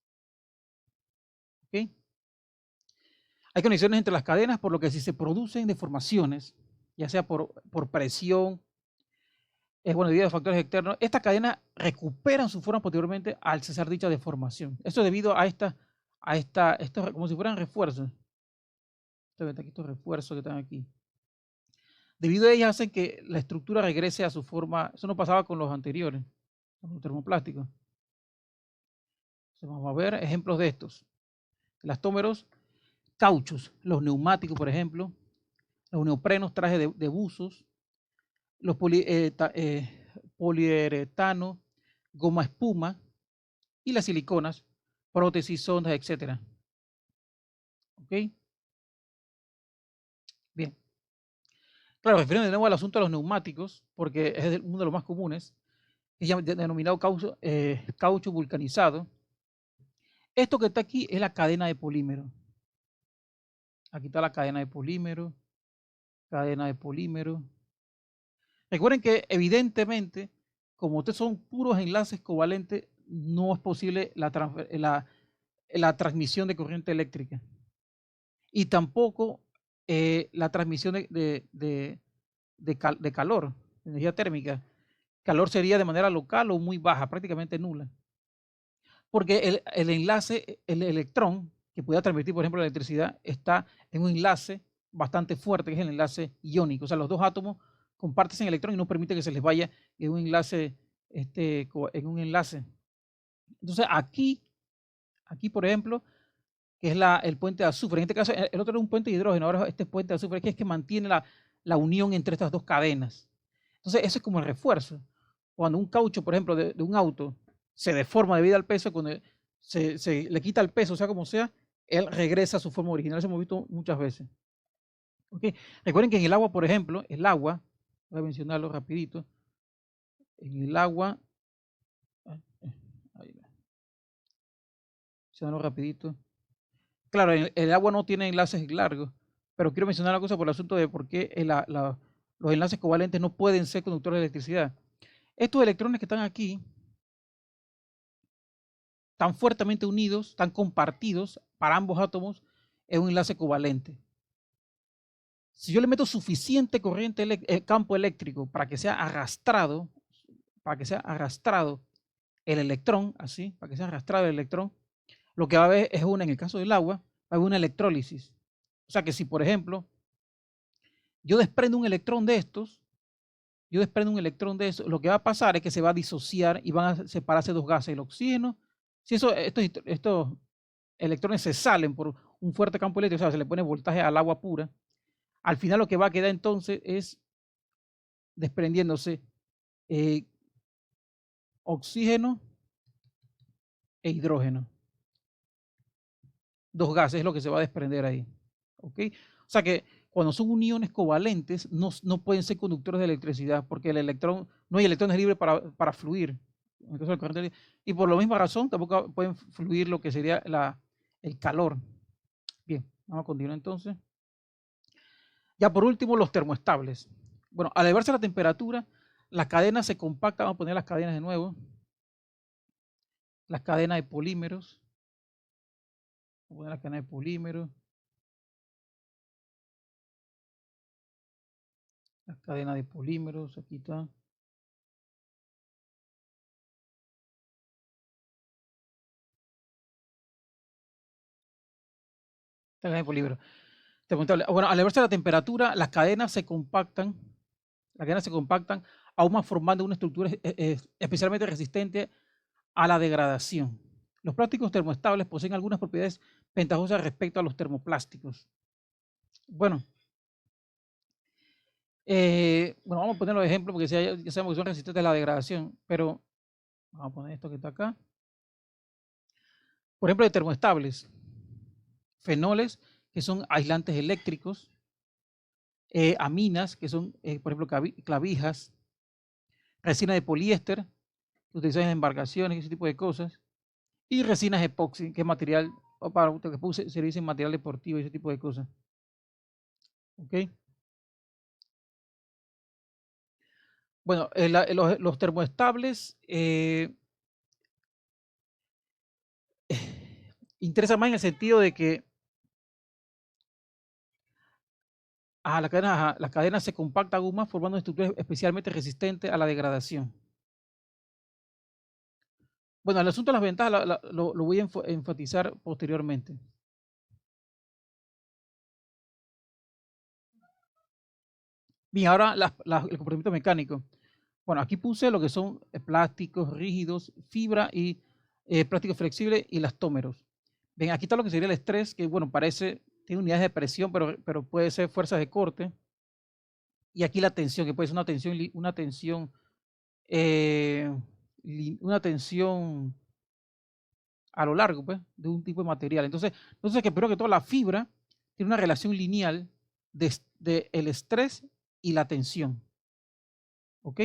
¿Okay? Hay conexiones entre las cadenas, por lo que si se producen deformaciones, ya sea por presión, debido a factores externos, estas cadenas recuperan su forma posteriormente al cesar dicha deformación. Eso debido a estos como si fueran refuerzos. Estos refuerzos que están aquí. Debido a ellas hacen que la estructura regrese a su forma. Eso no pasaba con los anteriores, con los termoplásticos. Entonces vamos a ver ejemplos de estos. Elastómeros, cauchos, los neumáticos, por ejemplo, los neoprenos, trajes de buzos, los poliuretano, goma espuma y las siliconas, prótesis, sondas, etc. ¿Ok? Bien. Claro, refiriendo de nuevo al asunto de los neumáticos, porque es uno de los más comunes, es denominado caucho vulcanizado. Esto que está aquí es la cadena de polímero. Aquí está la cadena de polímero, Recuerden que evidentemente, como ustedes son puros enlaces covalentes, no es posible la transmisión de corriente eléctrica. Y tampoco la transmisión de calor, de energía térmica. Calor sería de manera local o muy baja, prácticamente nula. Porque el enlace, el electrón que pueda transmitir, por ejemplo, la electricidad, está en un enlace bastante fuerte, que es el enlace iónico. O sea, los dos átomos comparten el electrón y no permite que se les vaya en un enlace. Entonces, aquí, por ejemplo, que es el puente de azufre. En este caso, el otro era un puente de hidrógeno, ahora este puente de azufre, que es que mantiene la unión entre estas dos cadenas. Entonces, eso es como el refuerzo. Cuando un caucho, por ejemplo, de un auto se deforma debido al peso, cuando se le quita el peso, sea como sea, él regresa a su forma original. Eso hemos visto muchas veces. ¿Okay? Recuerden que en el agua, por ejemplo, el agua, voy a mencionarlo rapidito, en el agua, mencionarlo rapidito. Claro, el agua no tiene enlaces largos, pero quiero mencionar una cosa por el asunto de por qué los enlaces covalentes no pueden ser conductores de electricidad. Estos electrones que están aquí están fuertemente unidos, están compartidos para ambos átomos en un enlace covalente. Si yo le meto suficiente corriente, campo eléctrico para que sea arrastrado el electrón, así, para que sea arrastrado el electrón, lo que va a haber es en el caso del agua, va a haber una electrólisis. O sea que si, por ejemplo, yo desprendo un electrón de estos, lo que va a pasar es que se va a disociar y van a separarse dos gases, el oxígeno. Si estos electrones se salen por un fuerte campo eléctrico, o sea, se le pone voltaje al agua pura, al final lo que va a quedar entonces es desprendiéndose oxígeno e hidrógeno. Dos gases es lo que se va a desprender ahí. ¿Ok? O sea que cuando son uniones covalentes no pueden ser conductores de electricidad porque no hay electrones libres para fluir. Y por la misma razón tampoco pueden fluir lo que sería el calor. Bien, vamos a continuar entonces. Ya por último, los termoestables. Bueno, al elevarse la temperatura, las cadenas se compactan. Vamos a poner las cadenas de nuevo. Las cadenas de polímeros. Vamos a poner las cadenas de polímeros. Las cadenas de polímeros, aquí está. Cadenas de polímeros. Bueno, al elevarse la temperatura, las cadenas se compactan. Aún más formando una estructura especialmente resistente a la degradación. Los plásticos termoestables poseen algunas propiedades ventajosas respecto a los termoplásticos. Bueno, vamos a poner los ejemplos porque ya sabemos que son resistentes a la degradación, pero vamos a poner esto que está acá. Por ejemplo, de termoestables, fenoles, que son aislantes eléctricos, aminas, que son, por ejemplo, clavijas, resina de poliéster, que utilizan en embarcaciones y ese tipo de cosas, y resinas epoxi, que es material, que puede servirse en material deportivo y ese tipo de cosas. ¿Ok? Bueno, los termoestables interesan más en el sentido de que las cadenas se compactan aún más formando estructuras especialmente resistentes a la degradación. Bueno, el asunto de las ventajas lo voy a enfatizar posteriormente. Bien, ahora el comportamiento mecánico. Bueno, aquí puse lo que son plásticos rígidos, fibra y plásticos flexibles y elastómeros. Bien, aquí está lo que sería el estrés, que bueno, tiene unidades de presión, pero puede ser fuerzas de corte. Y aquí la tensión, que puede ser una tensión a lo largo, pues, de un tipo de material. Entonces que primero que todo la fibra tiene una relación lineal de el estrés y la tensión. ¿Ok?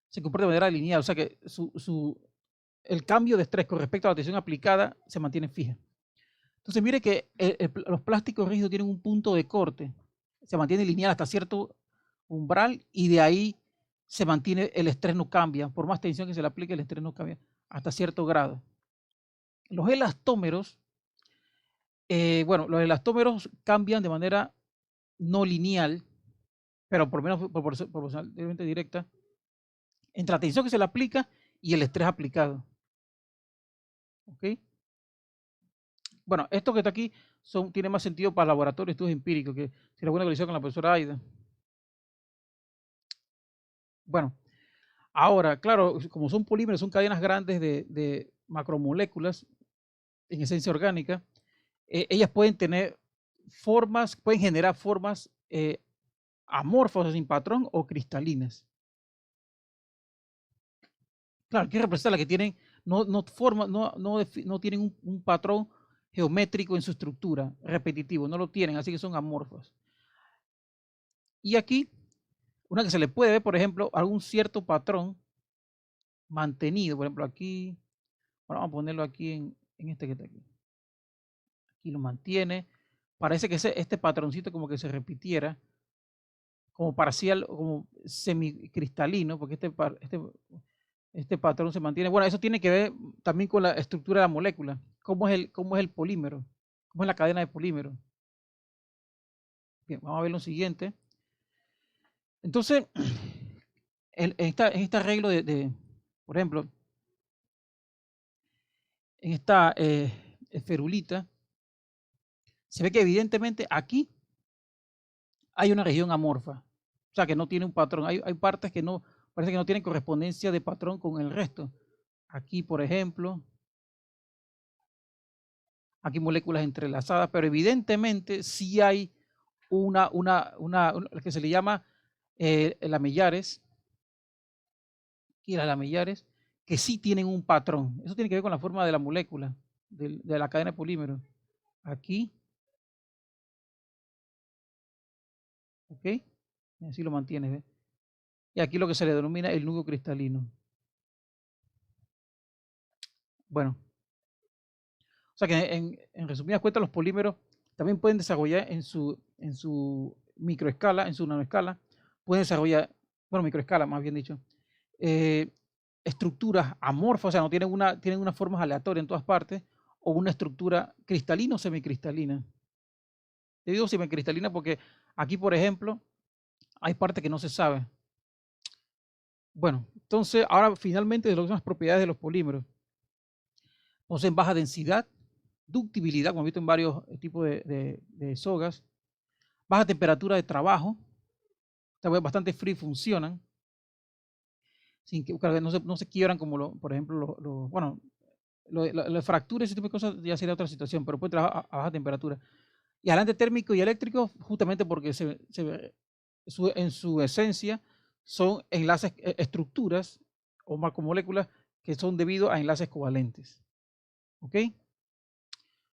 Se comporta de manera lineal, o sea que el cambio de estrés con respecto a la tensión aplicada se mantiene fija. Entonces mire que los plásticos rígidos tienen un punto de corte, se mantiene lineal hasta cierto umbral y de ahí se mantiene, el estrés no cambia, por más tensión que se le aplique el estrés no cambia hasta cierto grado. Los elastómeros, los elastómeros cambian de manera no lineal, pero por lo menos proporcionalmente directa, entre la tensión que se le aplica y el estrés aplicado. ¿Ok? Bueno, esto que está aquí tiene más sentido para laboratorios, estudios empíricos, que si la buena coalición con la profesora Aida. Bueno, ahora, claro, como son polímeros, son cadenas grandes de macromoléculas en esencia orgánica, ellas pueden tener formas, pueden generar formas amorfas sin patrón o cristalinas. Claro, ¿qué representa la que tienen, no tienen un patrón geométrico en su estructura, repetitivo, no lo tienen, así que son amorfas. Y aquí, una que se le puede ver, por ejemplo, algún cierto patrón mantenido, por ejemplo, aquí, bueno, vamos a ponerlo aquí en este que está aquí. Aquí lo mantiene. Parece que este patroncito como que se repitiera, como parcial, como semicristalino, porque este patrón se mantiene. Bueno, eso tiene que ver también con la estructura de la molécula. Cómo es el polímero? ¿Cómo es la cadena de polímero? Bien, vamos a ver lo siguiente. Entonces, en este arreglo por ejemplo, en esta esferulita, se ve que evidentemente aquí hay una región amorfa, o sea que no tiene un patrón. Hay partes que no, parece que no tienen correspondencia de patrón con el resto. Aquí, por ejemplo, aquí moléculas entrelazadas, pero evidentemente sí hay lo que se le llama lamellares, aquí las lamellares, que sí tienen un patrón. Eso tiene que ver con la forma de la molécula, de la cadena de polímeros. Aquí, ¿ok? Así lo mantiene, ¿ves? Y aquí lo que se le denomina el nudo cristalino. Bueno, o sea que en resumidas cuentas los polímeros también pueden desarrollar en su microescala, en su nanoescala, pueden desarrollar, bueno, microescala más bien dicho, eh, estructuras amorfas, o sea, no tienen unas formas aleatorias en todas partes, o una estructura cristalina o semicristalina. Te digo semicristalina porque aquí, por ejemplo, hay partes que no se sabe. Bueno, entonces ahora finalmente de las propiedades de los polímeros. Poseen baja densidad, ductibilidad, como he visto en varios tipos de sogas, baja temperatura de trabajo, bastante frío y funcionan, sin que no se quiebran como, por ejemplo, bueno, las fracturas, ese tipo de cosas ya sería otra situación, pero puede trabajar a baja temperatura. Y aislante térmico y eléctrico, justamente porque en su esencia son enlaces, estructuras o macromoléculas que son debido a enlaces covalentes. ¿Ok?